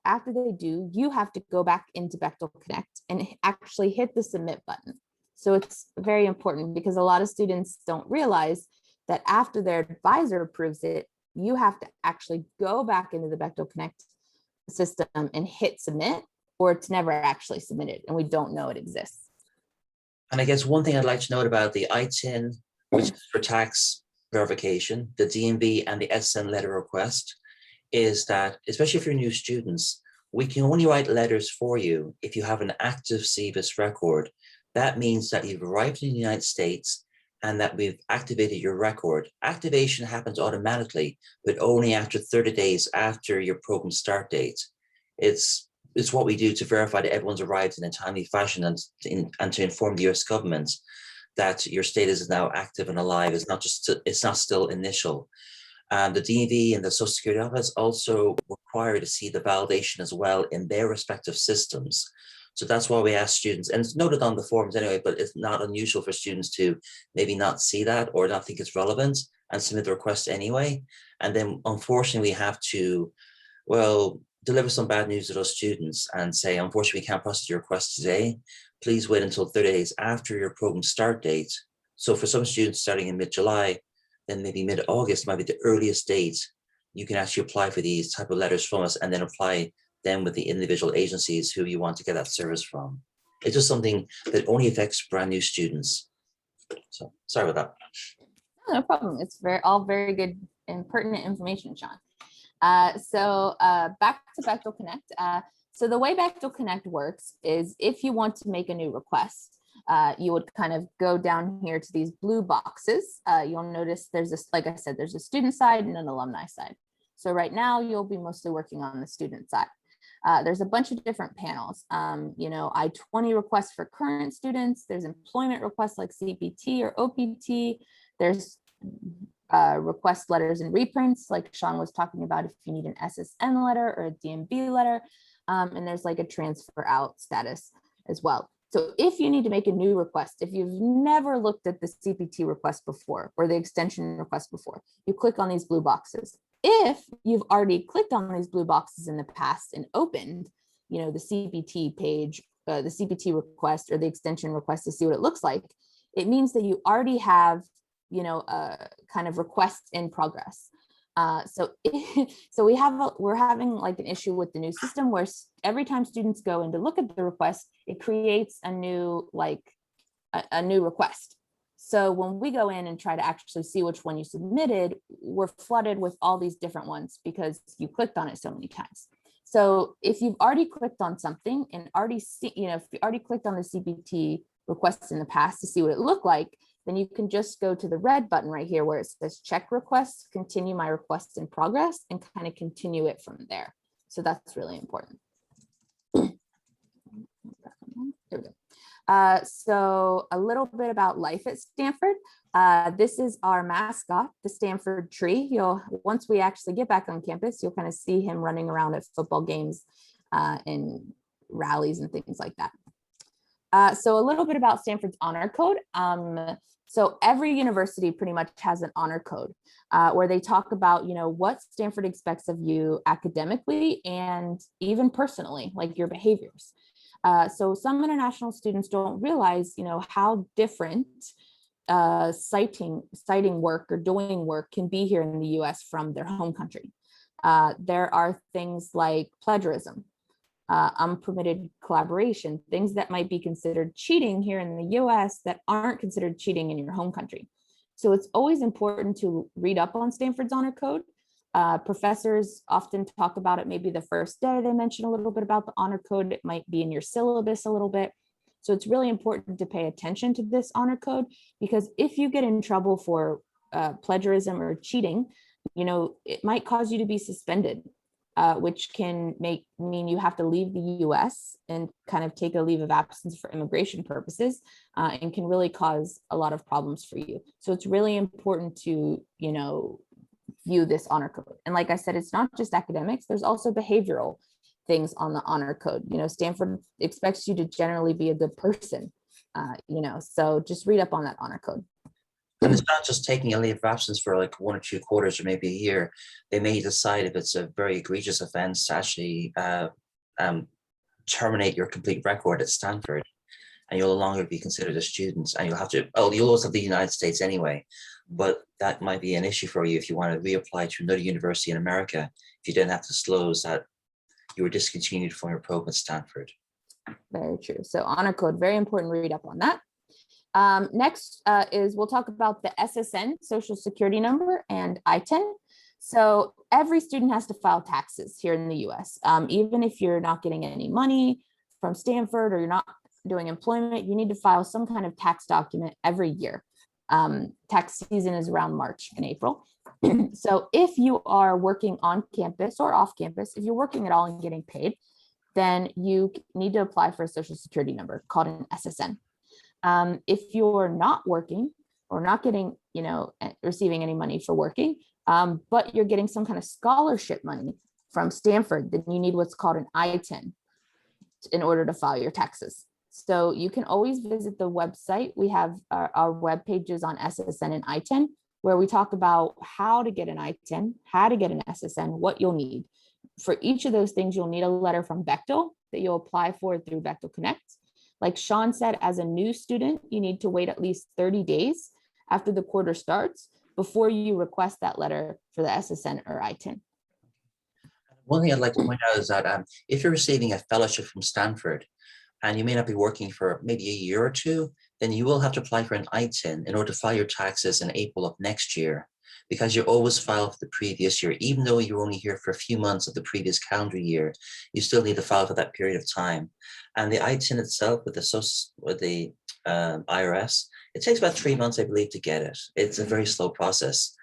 after they do, you have to go back into Bechtel Connect and actually hit the submit button. So it's very important because a lot of students don't realize that after their advisor approves it, you have to actually go back into the Bechtel Connect system and hit submit, or it's never actually submitted and we don't know it exists. And I guess one thing I'd like to note about the ITIN, which is for tax verification, the DMV and the SSN letter request, is that, especially if you're new students, we can only write letters for you if you have an active SEVIS record. That means that you've arrived in the United States and that we've activated your record. Activation happens automatically, but only after 30 days after your program start date. It's what we do to verify that everyone's arrived in a timely fashion and to inform the US government that your status is now active and alive. It's not still initial. The DMV and the Social Security Office also require to see the validation as well in their respective systems. So that's why we ask students, and it's noted on the forms anyway, but it's not unusual for students to maybe not see that or not think it's relevant and submit the request anyway. And then unfortunately we have to, deliver some bad news to those students and say, unfortunately, we can't process your request today. Please wait until 30 days after your program start date. So for some students starting in mid-July, then maybe mid-August might be the earliest date you can actually apply for these type of letters from us, and then apply them with the individual agencies who you want to get that service from. It's just something that only affects brand new students. So sorry about that. No problem. It's all very good and pertinent information, Sean. So back to Bechtel Connect. So the way Bechtel Connect works is if you want to make a new request, you would kind of go down here to these blue boxes. You'll notice there's this, like I said, there's a student side and an alumni side. So right now you'll be mostly working on the student side. There's a bunch of different panels. I-20 requests for current students. There's employment requests like CPT or OPT. There's request letters and reprints, like Sean was talking about, if you need an SSN letter or a DMV letter. And there's like a transfer out status as well. So if you need to make a new request, if you've never looked at the CPT request before or the extension request before, you click on these blue boxes. If you've already clicked on these blue boxes in the past and opened, the CPT page, the CPT request or the extension request to see what it looks like, it means that you already have, a kind of request in progress. So we're having like an issue with the new system where every time students go in to look at the request, it creates a new request. So when we go in and try to actually see which one you submitted, we're flooded with all these different ones because you clicked on it so many times. So if you've already clicked on something and already see, if you already clicked on the CPT requests in the past to see what it looked like, then you can just go to the red button right here where it says check requests, continue my request in progress, and kind of continue it from there. So that's really important. There we go. So a little bit about life at Stanford. This is our mascot, the Stanford tree. Once we actually get back on campus, you'll kind of see him running around at football games and rallies and things like that. So a little bit about Stanford's honor code. So every university pretty much has an honor code where they talk about, what Stanford expects of you academically and even personally, like your behaviors. So some international students don't realize, how different citing work or doing work can be here in the US from their home country. There are things like plagiarism, unpermitted collaboration, things that might be considered cheating here in the US that aren't considered cheating in your home country. So it's always important to read up on Stanford's honor code. Professors often talk about it maybe the first day they mention a little bit about the honor code. It might be in your syllabus a little bit. So it's really important to pay attention to this honor code, because if you get in trouble for plagiarism or cheating, it might cause you to be suspended, which can mean you have to leave the US and kind of take a leave of absence for immigration purposes, and can really cause a lot of problems for you. So it's really important to, view this honor code. And like I said, it's not just academics, there's also behavioral things on the honor code. Stanford expects you to generally be a good person, so just read up on that honor code. And it's not just taking a leave of absence for like 1 or 2 quarters or maybe a year. They may decide, if it's a very egregious offense, to actually terminate your complete record at Stanford, and you'll no longer be considered a student, and you'll always have the United States anyway, but that might be an issue for you if you want to reapply to another university in America, if you didn't have to disclose that you were discontinued from your program at Stanford. Very true. So honor code, very important, read up on that. Next is we'll talk about the SSN, Social Security number, and ITIN. So every student has to file taxes here in the US. Even if you're not getting any money from Stanford or you're not doing employment, you need to file some kind of tax document every year. Tax season is around March and April. So if you are working on campus or off campus, if you're working at all and getting paid, then you need to apply for a Social Security number called an SSN. If you're not working or not getting, receiving any money for working, but you're getting some kind of scholarship money from Stanford, then you need what's called an ITIN in order to file your taxes. So you can always visit the website. We have our web pages on SSN and ITIN, where we talk about how to get an ITIN, how to get an SSN, what you'll need. For each of those things, you'll need a letter from Bechtel that you'll apply for through Bechtel Connect. Like Sean said, as a new student, you need to wait at least 30 days after the quarter starts before you request that letter for the SSN or ITIN. One thing I'd like to point out is that if you're receiving a fellowship from Stanford and you may not be working for maybe a year or two, then you will have to apply for an ITIN in order to file your taxes in April of next year, because you always file for the previous year. Even though you're only here for a few months of the previous calendar year, you still need to file for that period of time. And the ITIN itself with the IRS, it takes about 3 months, I believe, to get it. It's a very slow process.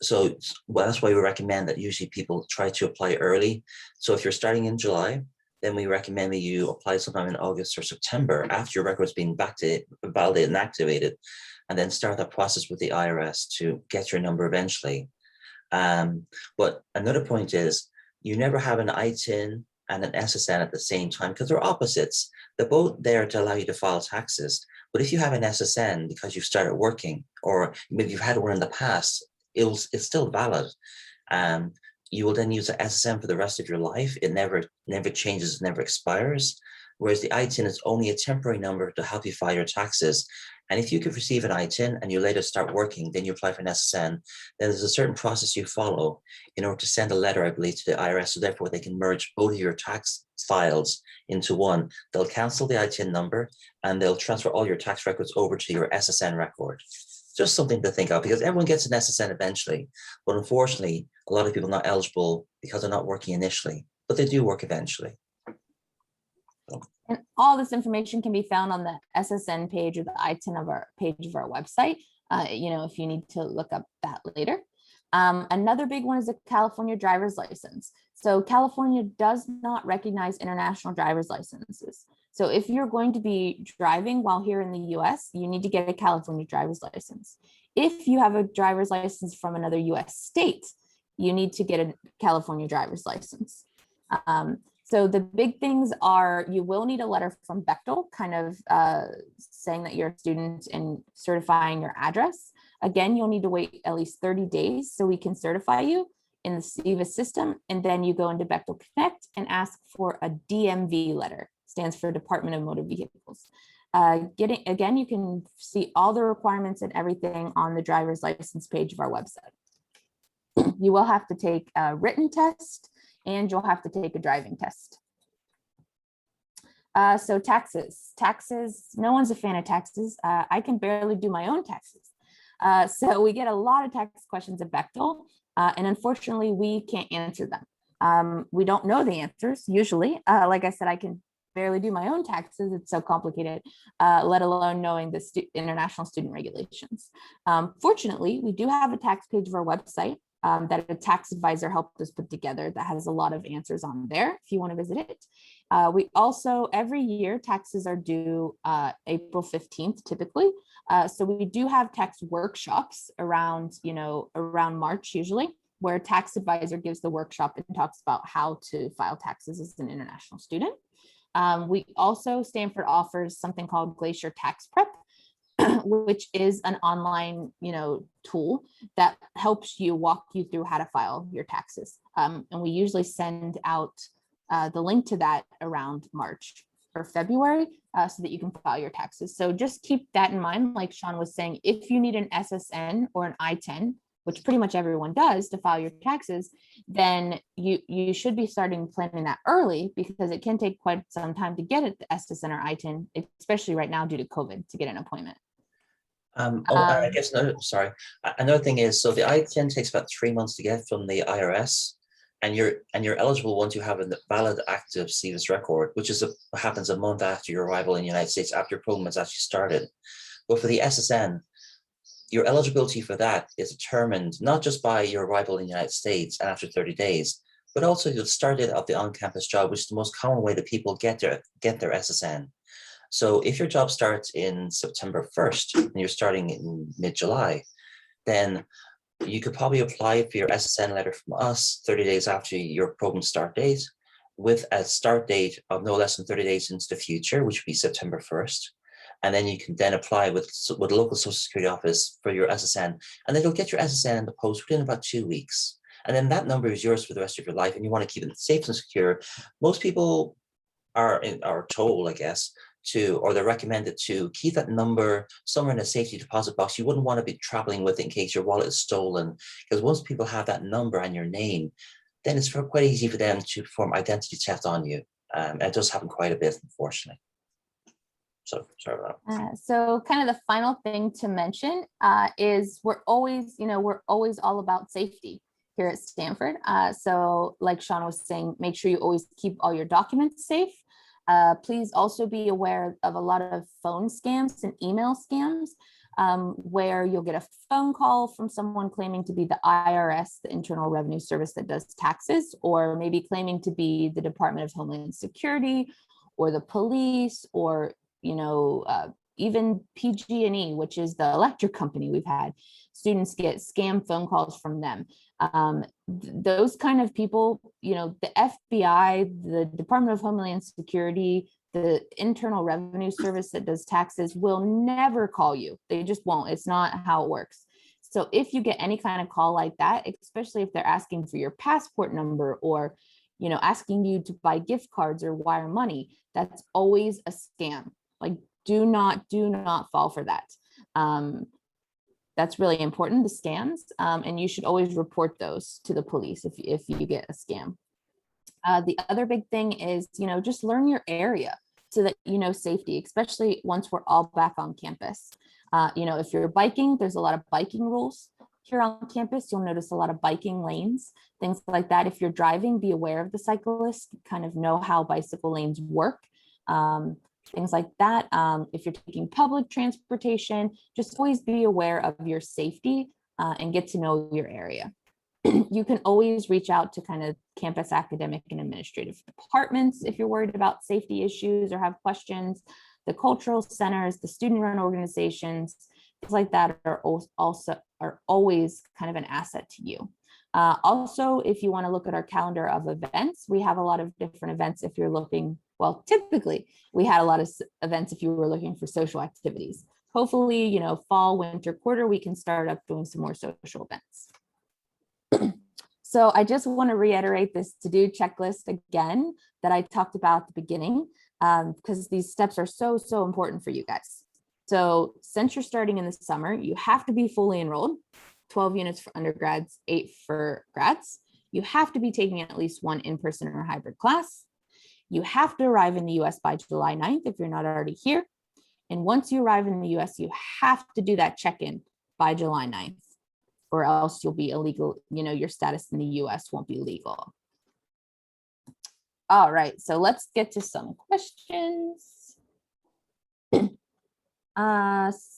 So that's why we recommend that usually people try to apply early. So if you're starting in July, then we recommend that you apply sometime in August or September after your record's been validated and activated, and then start that process with the IRS to get your number eventually. But another point is, you never have an ITIN and an SSN at the same time, because they're opposites. They're both there to allow you to file taxes. But if you have an SSN because you've started working, or maybe you've had one in the past, it's still valid. You will then use an SSN for the rest of your life. It never changes, it never expires. Whereas the ITIN is only a temporary number to help you file your taxes. And if you could receive an ITIN and you later start working, then you apply for an SSN, then there's a certain process you follow in order to send a letter, I believe, to the IRS, so therefore they can merge both of your tax files into one. They'll cancel the ITIN number and they'll transfer all your tax records over to your SSN record. Just something to think of, because everyone gets an SSN eventually, but unfortunately, a lot of people are not eligible because they're not working initially, but they do work eventually. And all this information can be found on the SSN page or the ITIN of our page of our website, if you need to look up that later. Another big one is a California driver's license. So California does not recognize international driver's licenses. So if you're going to be driving while here in the US, you need to get a California driver's license. If you have a driver's license from another US state, you need to get a California driver's license. So the big things are, you will need a letter from Bechtel, kind of saying that you're a student and certifying your address. Again, you'll need to wait at least 30 days so we can certify you in the SEVA system. And then you go into Bechtel Connect and ask for a DMV letter, stands for Department of Motor Vehicles. Again, you can see all the requirements and everything on the driver's license page of our website. You will have to take a written test and you'll have to take a driving test. So taxes, no one's a fan of taxes. I can barely do my own taxes. So we get a lot of tax questions at Bechtel, and unfortunately we can't answer them. We don't know the answers usually. Like I said, I can barely do my own taxes. It's so complicated, let alone knowing the international student regulations. Fortunately, we do have a tax page of our website that a tax advisor helped us put together that has a lot of answers on there if you want to visit it. We also, every year, taxes are due April 15th, typically. So we do have tax workshops around, around March usually, where a tax advisor gives the workshop and talks about how to file taxes as an international student. We also, Stanford offers something called Glacier Tax Prep, which is an online, tool that helps you walk you through how to file your taxes. And we usually send out the link to that around March or February so that you can file your taxes. So just keep that in mind. Like Sean was saying, if you need an SSN or an I-10, which pretty much everyone does to file your taxes, then you should be starting planning that early, because it can take quite some time to get the SSN or I-10, especially right now due to COVID, to get an appointment. I guess another thing is, so the I-10 takes about 3 months to get from the IRS, and you're eligible once you have a valid active CVIS record, which is happens a month after your arrival in the United States, after your program has actually started. But for the SSN, your eligibility for that is determined not just by your arrival in the United States and after 30 days, but also the start date of the on-campus job, which is the most common way that people get their SSN. So if your job starts in September 1st and you're starting in mid-July, then you could probably apply for your SSN letter from us 30 days after your program start date, with a start date of no less than 30 days into the future, which would be September 1st. And then you can then apply with the local Social Security office for your SSN, and then you'll get your SSN in the post within about 2 weeks. And then that number is yours for the rest of your life, and you want to keep it safe and secure. Most people are told, I guess, or they're recommended to keep that number somewhere in a safety deposit box. You wouldn't want to be traveling with it in case your wallet is stolen, because once people have that number and your name, then it's quite easy for them to perform identity theft on you. And it does happen quite a bit, unfortunately. So sorry about that. So kind of the final thing to mention is we're always all about safety here at Stanford. So like Sean was saying, make sure you always keep all your documents safe. Please also be aware of a lot of phone scams and email scams, where you'll get a phone call from someone claiming to be the IRS, the Internal Revenue Service that does taxes, or maybe claiming to be the Department of Homeland Security or the police, or even PG&E, which is the electric company. We've had students get scam phone calls from them. Those kind of people, the FBI, the Department of Homeland Security, the Internal Revenue Service that does taxes will never call you. They just won't. It's not how it works. So if you get any kind of call like that, especially if they're asking for your passport number, or asking you to buy gift cards or wire money, that's always a scam. Like, do not fall for that. That's really important, the scams, and you should always report those to the police if you get a scam. The other big thing is, just learn your area so that you know safety, especially once we're all back on campus. If you're biking, there's a lot of biking rules here on campus. You'll notice a lot of biking lanes, things like that. If you're driving, be aware of the cyclist, kind of know how bicycle lanes work. Things like that. If you're taking public transportation, just always be aware of your safety and get to know your area. You can always reach out to kind of campus academic and administrative departments if you're worried about safety issues or have questions. The cultural centers, the student-run organizations, things like that are always kind of an asset to you. Also, if you want to look at our calendar of events, we have a lot of different events if you're looking. Well, typically we had a lot of events if you were looking for social activities. Hopefully, fall, winter quarter, we can start up doing some more social events. So I just want to reiterate this to-do checklist again that I talked about at the beginning, because these steps are so, so important for you guys. So since you're starting in the summer, you have to be fully enrolled, 12 units for undergrads, 8 for grads. You have to be taking at least one in-person or hybrid class. You have to arrive in the US by July 9th if you're not already here. And once you arrive in the US, you have to do that check-in by July 9th, or else you'll be illegal. You know, your status in the US won't be legal. All right, so let's get to some questions. Would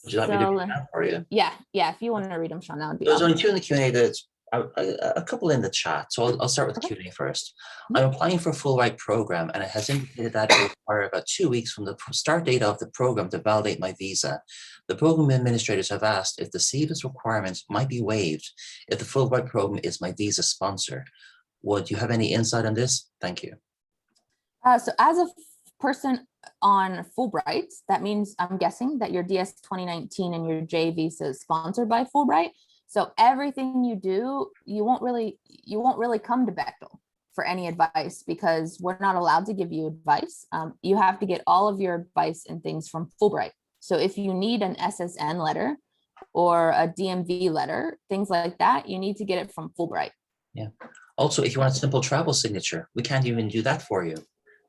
you like me to So read that for you? yeah, if you want to read them, Sean, that would be There's only awesome. two in the Q&A. That's a couple in the chat. So I'll start with the Okay. Q&A first. Mhm. I'm applying for a Fulbright program, and it has indicated that it will require about 2 weeks from the start date of the program to validate my visa. The program administrators have asked if the CEVIS requirements might be waived if the Fulbright program is my visa sponsor. Would you have any insight on this? Thank you. So as a person on Fulbright, that means I'm guessing that your DS 2019 and your J visa is sponsored by Fulbright. So everything you do, you won't really come to Bechtel for any advice, because we're not allowed to give you advice. You have to get all of your advice and things from Fulbright. So if you need an SSN letter or a DMV letter, things like that, you need to get it from Fulbright. Yeah. Also, if you want a simple travel signature, we can't even do that for you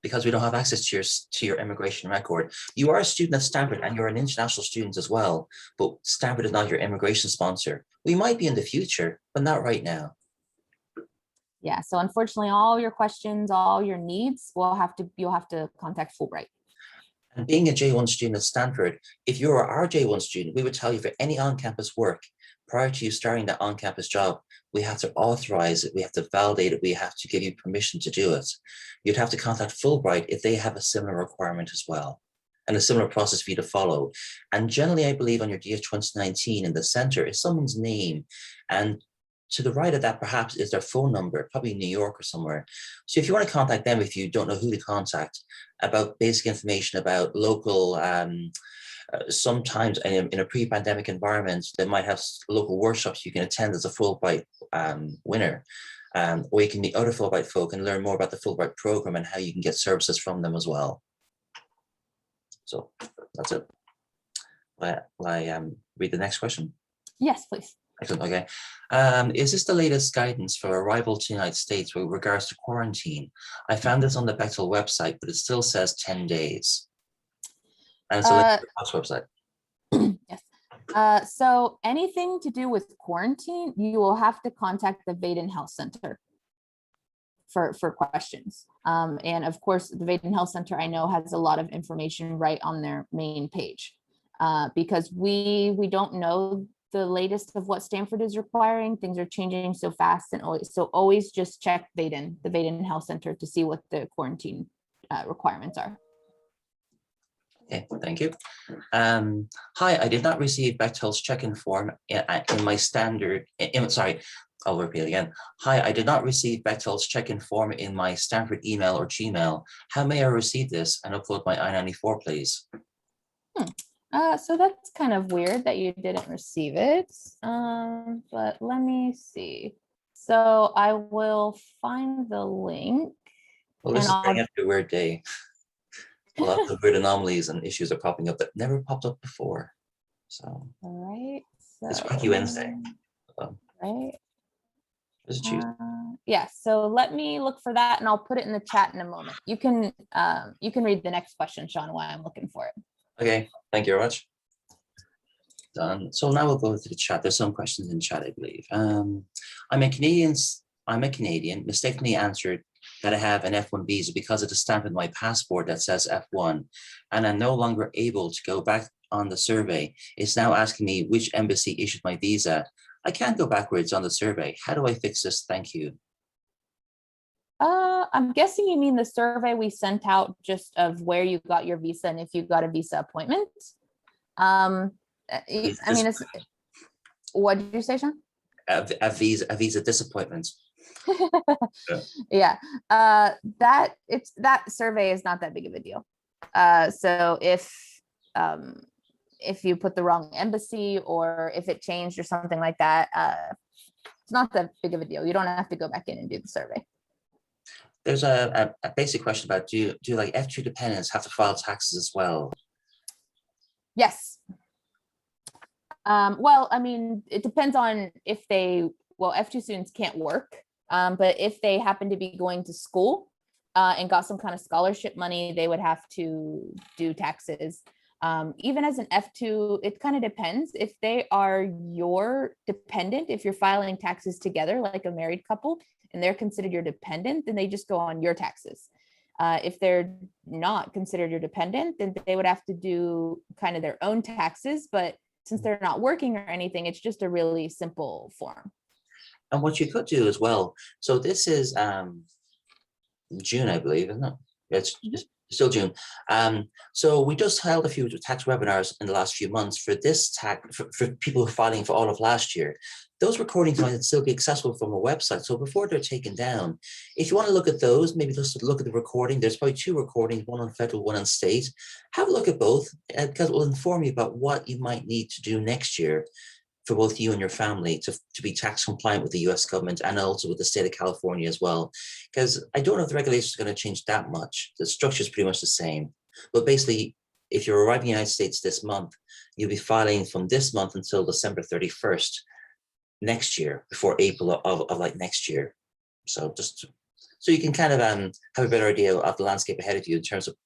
because we don't have access to your immigration record. You are a student at Stanford and you're an international student as well, but Stanford is not your immigration sponsor. We might be in the future, but not right now. Yeah, so unfortunately, all your questions, all your needs, you'll have to contact Fulbright. And being a J1 student at Stanford, if you're our J1 student, we would tell you for any on-campus work, prior to you starting that on-campus job, we have to authorize it, we have to validate it, we have to give you permission to do it. You'd have to contact Fulbright if they have a similar requirement as well, and a similar process for you to follow. And generally, I believe on your DS 2019 in the center is someone's name, and to the right of that perhaps is their phone number, probably New York or somewhere. So if you want to contact them, if you don't know who to contact, about basic information about local, sometimes in a pre-pandemic environment, they might have local workshops you can attend as a Fulbright winner, or you can meet other Fulbright folk and learn more about the Fulbright program and how you can get services from them as well. So that's it. Will I read the next question? Yes, please. Excellent. Okay. Is this the latest guidance for arrival to the United States with regards to quarantine? I found this on the Bechtel website, but it still says 10 days. And it's a link to the House website. Yes. So anything to do with quarantine, you will have to contact the Vaden Health Center for questions. And of course, the Vaden Health Center, I know, has a lot of information right on their main page, because we don't know the latest of what Stanford is requiring. Things are changing so fast, and always just check the Vaden Health Center to see what the quarantine requirements are. Okay, thank you. Hi, I did not receive Bechtel's check-in form in my standard, sorry, I'll repeat again. Hi, I did not receive Bechtel's check-in form in my Stanford email or Gmail. How may I receive this and upload my I-94, please? So that's kind of weird that you didn't receive it, but let me see. So I will find the link. Well, this is going to be a weird day. A lot of weird anomalies and issues are popping up that never popped up before. So, all right. So, it's Wacky Wednesday. Right. Yeah, so let me look for that and I'll put it in the chat in a moment. You can read the next question, Sean, while I'm looking for it. Okay, thank you very much. Done. So now we'll go to the chat. There's some questions in chat, I believe. I'm a Canadian, mistakenly answered that I have an F1 visa because of the stamp in my passport that says F1, and I'm no longer able to go back on the survey. It's now asking me which embassy issued my visa. I can't go backwards on the survey. How do I fix this? Thank you. I'm guessing you mean the survey we sent out just of where you got your visa and if you got a visa appointment. I mean, what did you say, Sean? A visa disappointment. Yeah, that survey is not that big of a deal. So if you put the wrong embassy or if it changed or something like that, not that big of a deal. You don't have to go back in and do the survey. There's a basic question about do like F2 dependents have to file taxes as well? Yes. Well, I mean, it depends on if F2 students can't work, but if they happen to be going to school and got some kind of scholarship money, they would have to do taxes. Even as an F2, it kind of depends. If they are your dependent, if you're filing taxes together like a married couple and they're considered your dependent, then they just go on your taxes. If they're not considered your dependent, then they would have to do kind of their own taxes. But since they're not working or anything, it's just a really simple form. And what you could do as well. So this is June, I believe, isn't it? It's still June. So we just held a few tax webinars in the last few months for this tax for people filing for all of last year. Those recordings might still be accessible from a website. So before they're taken down, if you want to look at those, maybe just look at the recording. There's probably 2 recordings, one on federal, one on state. Have a look at both because it will inform you about what you might need to do next year for both you and your family to be tax compliant with the US government and also with the state of California as well. Because I don't know if the regulations are going to change that much. The structure is pretty much the same. But basically, if you're arriving in the United States this month, you'll be filing from this month until December 31st next year, before April of like next year. So just so you can kind of have a better idea of the landscape ahead of you in terms of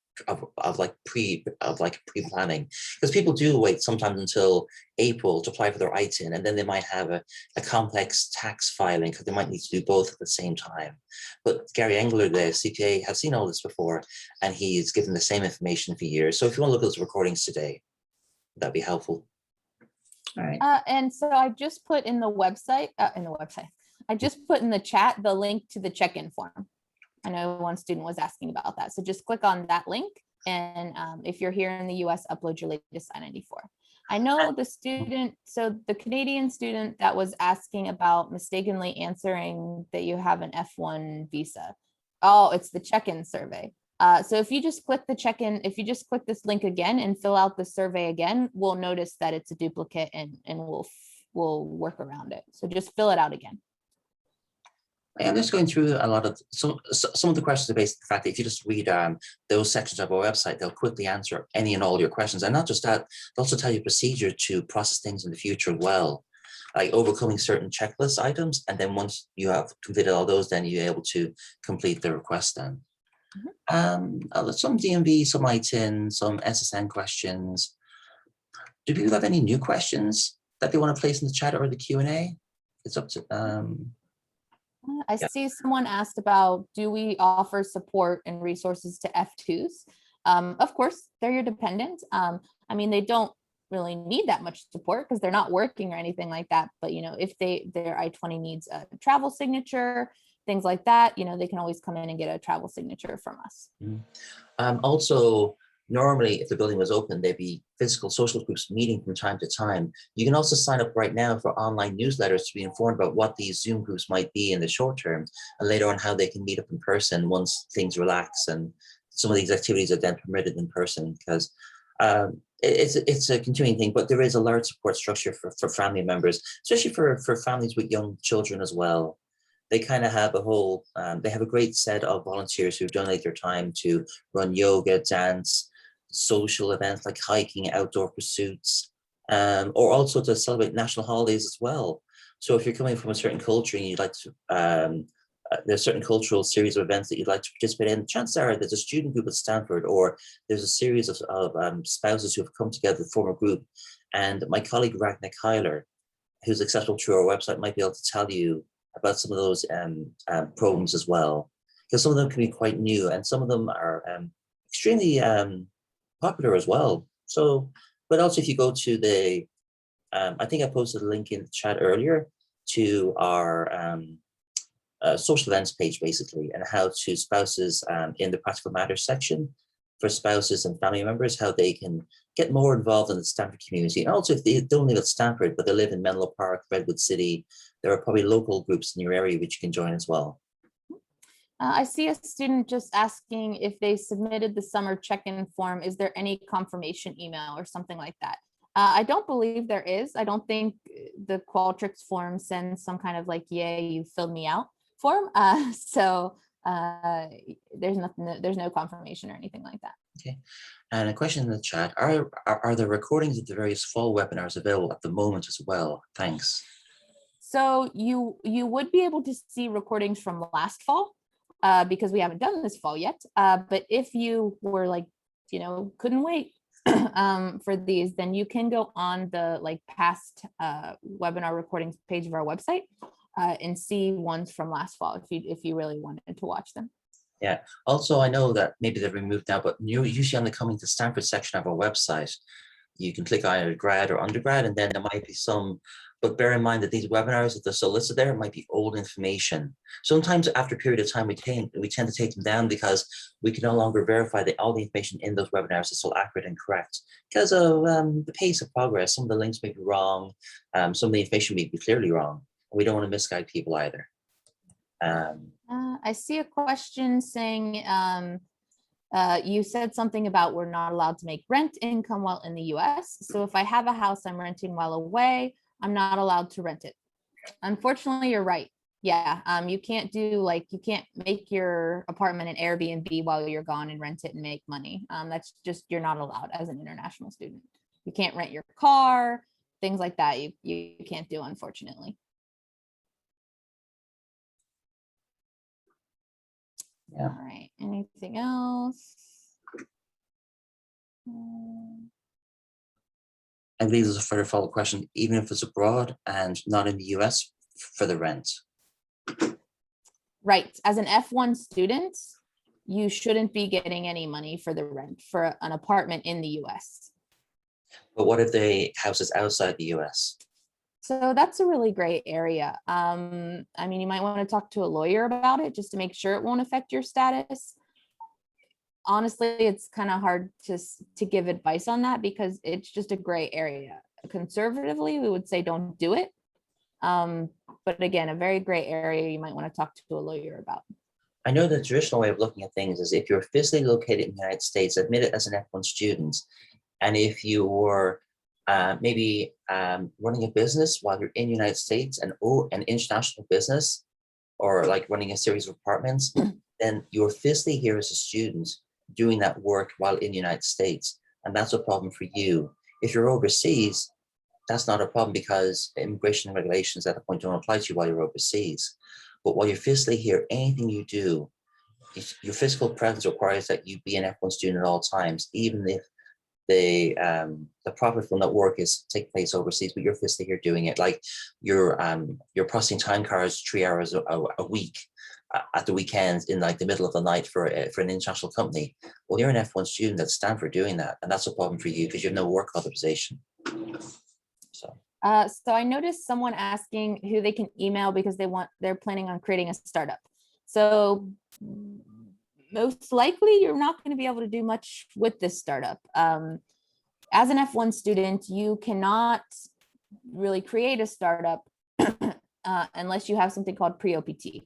pre-planning, because people do wait sometimes until April to apply for their ITIN, and then they might have a complex tax filing because they might need to do both at the same time. But Gary Engler, the CPA, has seen all this before, and he's given the same information for years. So if you want to look at those recordings today, that'd be helpful. All right. And so I just put in the website, I just put in the chat the link to the check-in form. I know one student was asking about that. So just click on that link. And if you're here in the US, upload your latest I-94. I know the student, so the Canadian student that was asking about mistakenly answering that you have an F1 visa. Oh, it's the check-in survey. So if you just click the check-in, if you just click this link again and fill out the survey again, we'll notice that it's a duplicate and we'll work around it. So just fill it out again. I'm just going through a lot of some of the questions are based on the fact that if you just read those sections of our website, they'll quickly answer any and all your questions. And not just that, they'll also tell you procedure to process things in the future as well, like overcoming certain checklist items. And then once you have completed all those, then you're able to complete the request then. Some DMV, some ITIN, some SSN questions. Do people have any new questions that they want to place in the chat or the Q&A? It's up to I see someone asked about, do we offer support and resources to F2s? Of course, they're your dependents. I mean, they don't really need that much support because they're not working or anything like that. But, you know, if their I-20 needs a travel signature, things like that, you know, they can always come in and get a travel signature from us. Also, normally, if the building was open, there'd be physical social groups meeting from time to time. You can also sign up right now for online newsletters to be informed about what these Zoom groups might be in the short term, and later on how they can meet up in person once things relax and some of these activities are then permitted in person, because it's a continuing thing, but there is a large support structure for family members, especially for families with young children as well. They kind of have a whole, they have a great set of volunteers who donate their time to run yoga, dance, social events like hiking, outdoor pursuits, or also to celebrate national holidays as well. So if you're coming from a certain culture and you'd like to, there's a certain cultural series of events that you'd like to participate in, chances are there's a student group at Stanford, or there's a series of spouses who have come together to form a group. And my colleague Ragnar Kyler, who's accessible through our website, might be able to tell you about some of those programs as well, because some of them can be quite new and some of them are extremely popular as well. So, but also if you go to the, I think I posted a link in the chat earlier to our social events page, basically, and how to spouses in the practical matters section for spouses and family members, how they can get more involved in the Stanford community. And also if they don't live at Stanford, but they live in Menlo Park, Redwood City, there are probably local groups in your area which you can join as well. I see a student just asking if they submitted the summer check-in form, is there any confirmation email or something like that? I don't believe there is. I don't think the Qualtrics form sends some kind of like, yay, you filled me out form. So there's nothing, there's no confirmation or anything like that. Okay. And a question in the chat, are the recordings of the various fall webinars available at the moment as well? Thanks. So you would be able to see recordings from last fall because we haven't done this fall yet. But if you were like, couldn't wait for these, then you can go on the like past webinar recordings page of our website and see ones from last fall if you really wanted to watch them. Yeah. Also, I know that maybe they're removed now, but usually on the Coming to Stanford section of our website, you can click either grad or undergrad, and then there might be some, but bear in mind that these webinars, if they're still listed there, might be old information. Sometimes after a period of time, we tend to take them down because we can no longer verify that all the information in those webinars is still accurate and correct because of the pace of progress. Some of the links may be wrong. Some of the information may be clearly wrong. We don't want to misguide people either. I see a question saying, you said something about we're not allowed to make rent income while in the US. So if I have a house I'm renting while away, I'm not allowed to rent it. Unfortunately, you're right. Yeah, you can't you can't make your apartment an Airbnb while you're gone and rent it and make money. That's just, you're not allowed as an international student. You can't rent your car, things like that. You can't do, unfortunately. Yeah. All right, anything else? I believe there's a further follow-up question, even if it's abroad and not in the US for the rent. Right, as an F1 student, you shouldn't be getting any money for the rent for an apartment in the US. But what if the house is outside the US? So that's a really gray area. I mean, you might want to talk to a lawyer about it just to make sure it won't affect your status. Honestly, it's kind of hard to give advice on that because it's just a gray area. Conservatively, we would say don't do it. But again, a very gray area you might want to talk to a lawyer about. I know the traditional way of looking at things is if you're physically located in the United States, admitted as an F1 student, and if you were maybe running a business while you're in the United States and an international business, or like running a series of apartments, then you're physically here as a student doing that work while in the United States. And that's a problem for you. If you're overseas, that's not a problem because immigration regulations at that point don't apply to you while you're overseas. But while you're physically here, anything you do, your physical presence requires that you be an F1 student at all times, even if the profit from that work is taking place overseas, but you're physically here doing it. Like you're processing time cards 3 hours a week at the weekends in like the middle of the night for an international company. Well, you're an F1 student at Stanford doing that, and that's a problem for you because you have no work authorization. So I noticed someone asking who they can email because they're planning on creating a startup. So most likely you're not going to be able to do much with this startup. As an F1 student, you cannot really create a startup unless you have something called pre-OPT.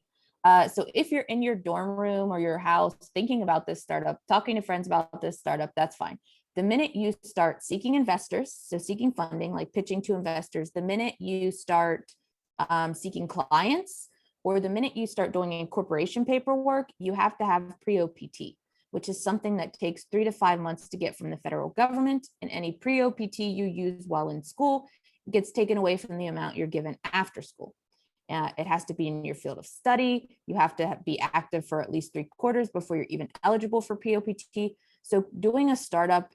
So if you're in your dorm room or your house thinking about this startup, talking to friends about this startup, that's fine. The minute you start seeking investors, so seeking funding, like pitching to investors, the minute you start seeking clients, or the minute you start doing incorporation paperwork, you have to have pre-OPT, which is something that takes 3 to 5 months to get from the federal government. And any pre-OPT you use while in school gets taken away from the amount you're given after school. It has to be in your field of study. You have to be active for at least 3 quarters before you're even eligible for pre-OPT. So doing a startup,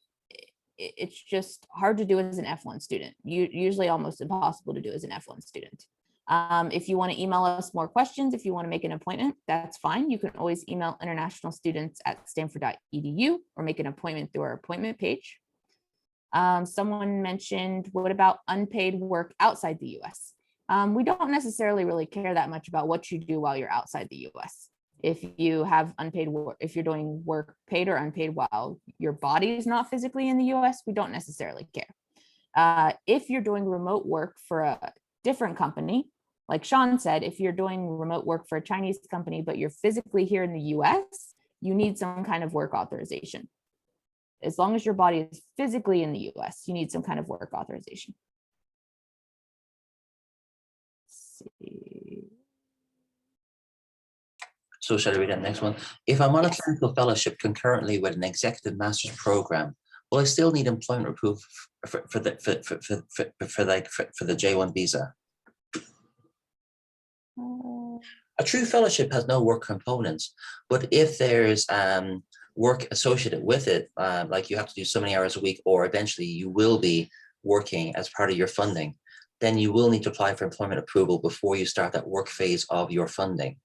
it's just hard to do as an F1 student. Usually almost impossible to do as an F1 student. If you want to email us more questions, if you want to make an appointment, that's fine. You can always email international students at stanford.edu or make an appointment through our appointment page. Someone mentioned, what about unpaid work outside the US? We don't necessarily really care that much about what you do while you're outside the US. If you have unpaid work, if you're doing work paid or unpaid while your body is not physically in the US, we don't necessarily care. If you're doing remote work for a different company, like Sean said, if you're doing remote work for a Chinese company, but you're physically here in the US, you need some kind of work authorization. As long as your body is physically in the US, you need some kind of work authorization. Let's see. So shall I read that next one? If I'm on a Yes. clinical fellowship concurrently with an executive master's program, will I still need employment approval for the J1 visa? A true fellowship has no work components, but if there's work associated with it, like you have to do so many hours a week, or eventually you will be working as part of your funding, then you will need to apply for employment approval before you start that work phase of your funding.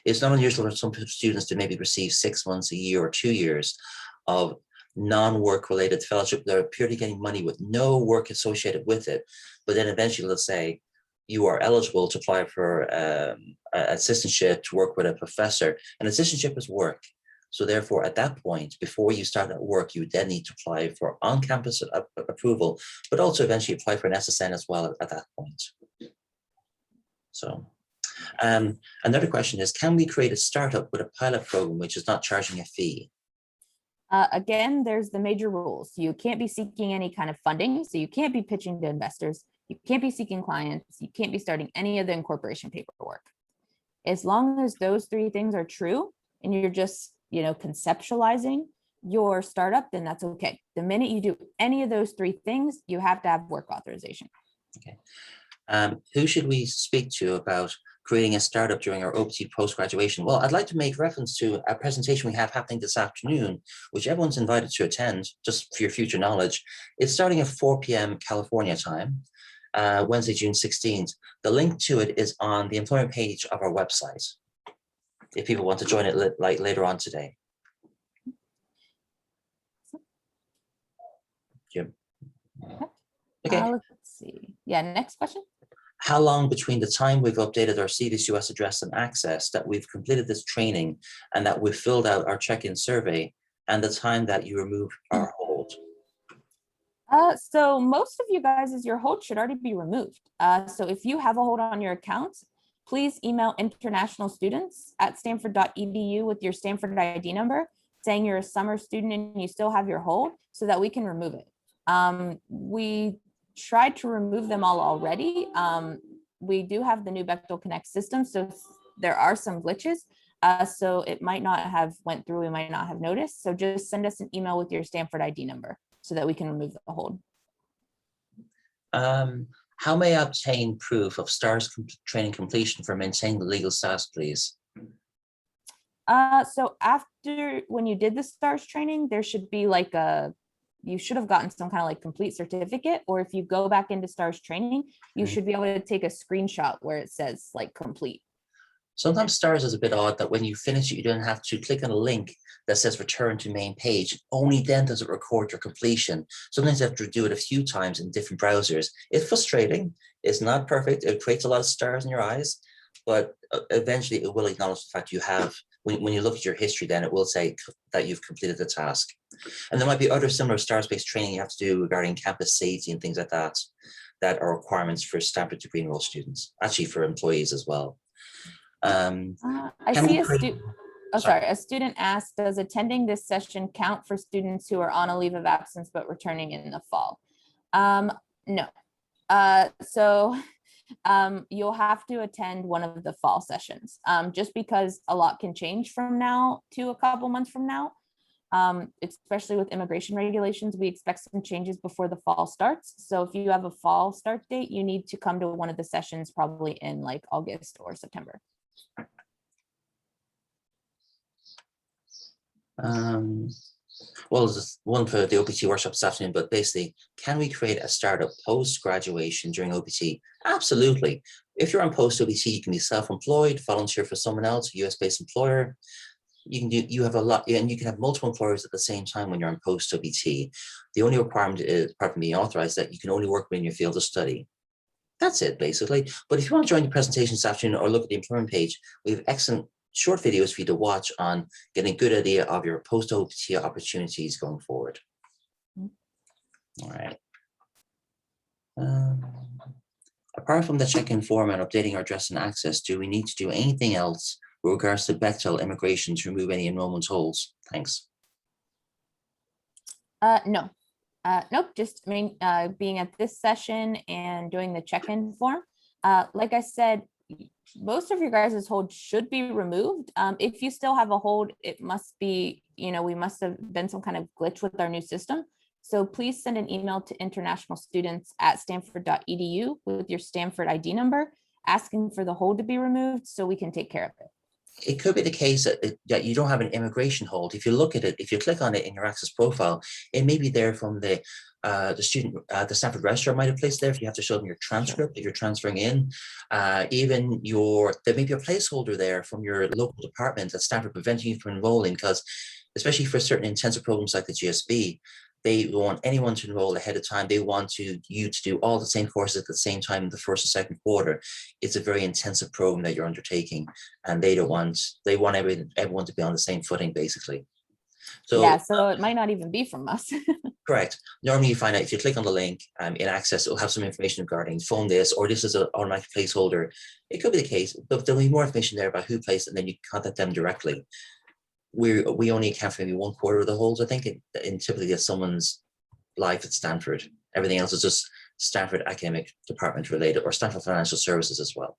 It's not unusual for some students to maybe receive 6 months, a year, or 2 years of non-work related fellowship. They're purely getting money with no work associated with it. But then eventually, let's say you are eligible to apply for assistantship to work with a professor. And assistantship is work. So therefore, at that point, before you start that work, you then need to apply for on-campus approval, but also eventually apply for an SSN as well at that point. So. Another question is, can we create a startup with a pilot program which is not charging a fee? Again, there's the major rules. You can't be seeking any kind of funding, so you can't be pitching to investors. You can't be seeking clients. You can't be starting any of the incorporation paperwork. As long as those 3 things are true and you're just, conceptualizing your startup, then that's okay. The minute you do any of those 3 things, you have to have work authorization. Okay. Who should we speak to about creating a startup during our OPT post-graduation? Well, I'd like to make reference to a presentation we have happening this afternoon, which everyone's invited to attend, just for your future knowledge. It's starting at 4 p.m. California time, Wednesday, June 16th. The link to it is on the employment page of our website, if people want to join it later on today. Jim. Okay. Let's see. Yeah, next question. How long between the time we've updated our CVIS US address and access, that we've completed this training, and that we've filled out our check-in survey, and the time that you remove our hold? So most of you guys, your hold should already be removed. So if you have a hold on your account, please email internationalstudents@stanford.edu with your Stanford ID number, saying you're a summer student and you still have your hold, so that we can remove it. We tried to remove them all already. We do have the new Bechtel Connect system, so there are some glitches. So it might not have went through, we might not have noticed. So just send us an email with your Stanford ID number so that we can remove the hold. How may I obtain proof of STARS training completion for maintaining the legal status, please? So after, when you did the STARS training, there should be like you should have gotten some kind of like complete certificate, or if you go back into STARS training, you should be able to take a screenshot where it says like complete. Sometimes STARS is a bit odd that when you finish it, you don't have to click on a link that says return to main page. Only then does it record your completion. Sometimes you have to do it a few times in different browsers. It's frustrating. It's not perfect. It creates a lot of stars in your eyes, but eventually it will acknowledge the fact you have, when you look at your history, then it will say that you've completed the task. And there might be other similar STARS-based training you have to do regarding campus safety and things like that, that are requirements for Stanford degree enrolled students, actually for employees as well. I see a student asked, does attending this session count for students who are on a leave of absence but returning in the fall? No. You'll have to attend one of the fall sessions, just because a lot can change from now to a couple months from now. Especially with immigration regulations, we expect some changes before the fall starts. So if you have a fall start date, you need to come to one of the sessions probably in like August or September. Well, there's one for the OPT workshop this afternoon, but basically, can we create a startup post-graduation during OPT? Absolutely. If you're on post-OPT, you can be self-employed, volunteer for someone else, a US-based employer. You have a lot, and you can have multiple employers at the same time when you're on post-OPT. The only requirement is, apart from being authorized, that you can only work within your field of study. That's it, basically. But if you want to join the presentation this afternoon or look at the employment page, we have excellent short videos for you to watch on getting a good idea of your post-OPT opportunities going forward. All right. Apart from the check-in form and updating our address and access, do we need to do anything else with regards to Bechtel immigration to remove any enrollment holds? Thanks. No, nope, just being at this session and doing the check-in form. Like I said, most of your guys' hold should be removed. If you still have a hold, it must be, we must have been some kind of glitch with our new system. So please send an email to internationalstudents@stanford.edu with your Stanford ID number, asking for the hold to be removed so we can take care of it. It could be the case that you don't have an immigration hold. If you look at it, if you click on it in your Access profile, it may be there from the student, the Stanford registrar might have placed there if you have to show them your transcript, if you're transferring in. Even there may be a placeholder there from your local department at Stanford preventing you from enrolling, because especially for certain intensive programs like the GSB, they want anyone to enroll ahead of time. They want you to do all the same courses at the same time in the first or second quarter. It's a very intensive program that you're undertaking, and they want everyone to be on the same footing, basically. So yeah, so it might not even be from us. correct. Normally you find out if you click on the link in Access, it'll have some information regarding phone this, or this is an automatic placeholder. It could be the case, but there'll be more information there about who placed it, and then you contact them directly. We only account for maybe 1/4 of the holds, I think, in typically at someone's life at Stanford. Everything else is just Stanford Academic Department related, or Stanford Financial Services as well.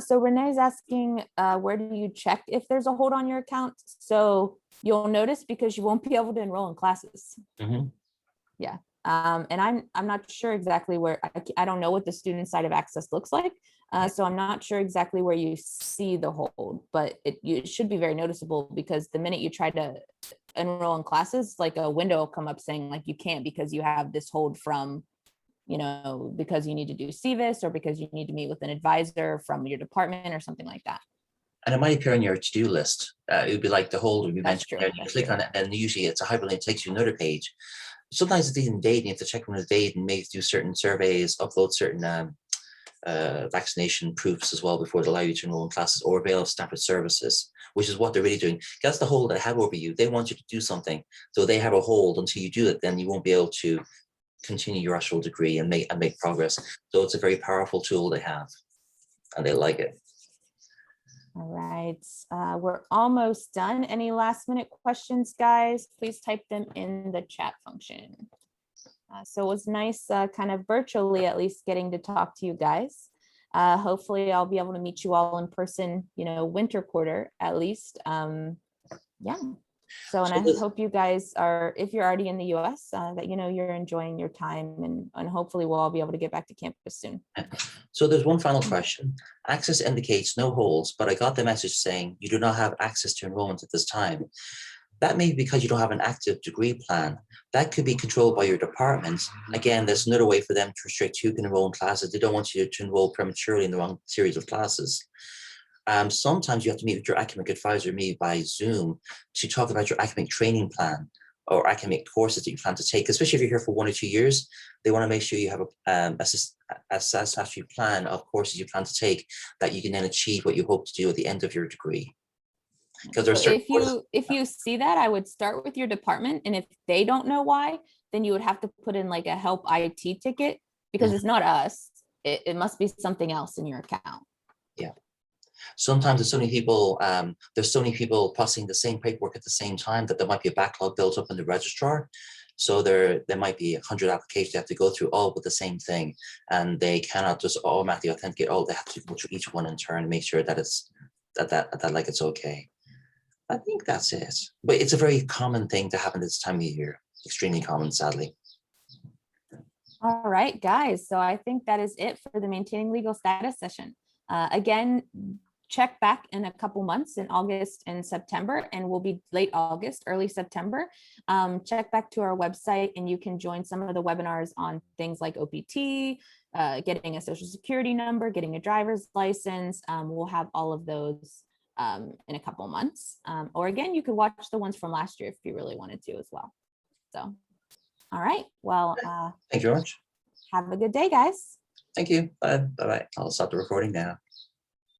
So Renee's asking, where do you check if there's a hold on your account? So you'll notice because you won't be able to enroll in classes. Mm-hmm. Yeah. And I'm not sure exactly where, I don't know what the student side of Access looks like. So I'm not sure exactly where you see the hold, but it should be very noticeable, because the minute you try to enroll in classes, like a window will come up saying like you can't because you have this hold from, because you need to do CVIS, or because you need to meet with an advisor from your department or something like that. And it might appear on your to-do list. It would be like the hold we That's mentioned. true. You click on it, and usually it's a hyperlink, it takes you another page. Sometimes it's even date, you have to check when it's date and maybe do certain surveys, upload certain vaccination proofs as well before they allow you to enroll in classes, or avail of Stanford services, which is what they're really doing. That's the hold they have over you. They want you to do something, so they have a hold until you do it. Then you won't be able to continue your actual degree and make progress. So it's a very powerful tool they have, and they like it. All right, we're almost done. Any last minute questions, guys? Please type them in the chat function. So it was nice kind of virtually at least getting to talk to you guys. Hopefully I'll be able to meet you all in person, winter quarter at least. Yeah. So, and I hope you guys are, if you're already in the US, that you're enjoying your time, and hopefully we'll all be able to get back to campus soon. So there's one final question. Access indicates no holds, but I got the message saying you do not have access to enrollment at this time. That may be because you don't have an active degree plan. That could be controlled by your department. Again, there's another way for them to restrict who can enroll in classes. They don't want you to enroll prematurely in the wrong series of classes. Sometimes you have to meet with your academic advisor, maybe by Zoom, to talk about your academic training plan or academic courses that you plan to take. Especially if you're here for 1 or 2 years, they want to make sure you have a satisfactory plan of courses you plan to take, that you can then achieve what you hope to do at the end of your degree. Because there's if you see that, I would start with your department, and if they don't know why, then you would have to put in like a help IT ticket, because it's not us. It must be something else in your account. Yeah. Sometimes there's so many people processing the same paperwork at the same time that there might be a backlog built up in the registrar. So there might be 100 applications they have to go through, all with the same thing, and they cannot just automatically authenticate. They have to go through each one in turn and make sure that it's like it's okay. I think that's it. But it's a very common thing to happen this time of year. Extremely common, sadly. All right, guys. So I think that is it for the Maintaining Legal Status session. Again, check back in a couple months in August and September, and we'll be late August, early September. Check back to our website, and you can join some of the webinars on things like OPT, getting a social security number, getting a driver's license. We'll have all of those in a couple months. Or again, you could watch the ones from last year if you really wanted to as well. So, all right. Well, thank you very much. Have a good day, guys. Thank you. Bye. Bye-bye. I'll stop the recording now.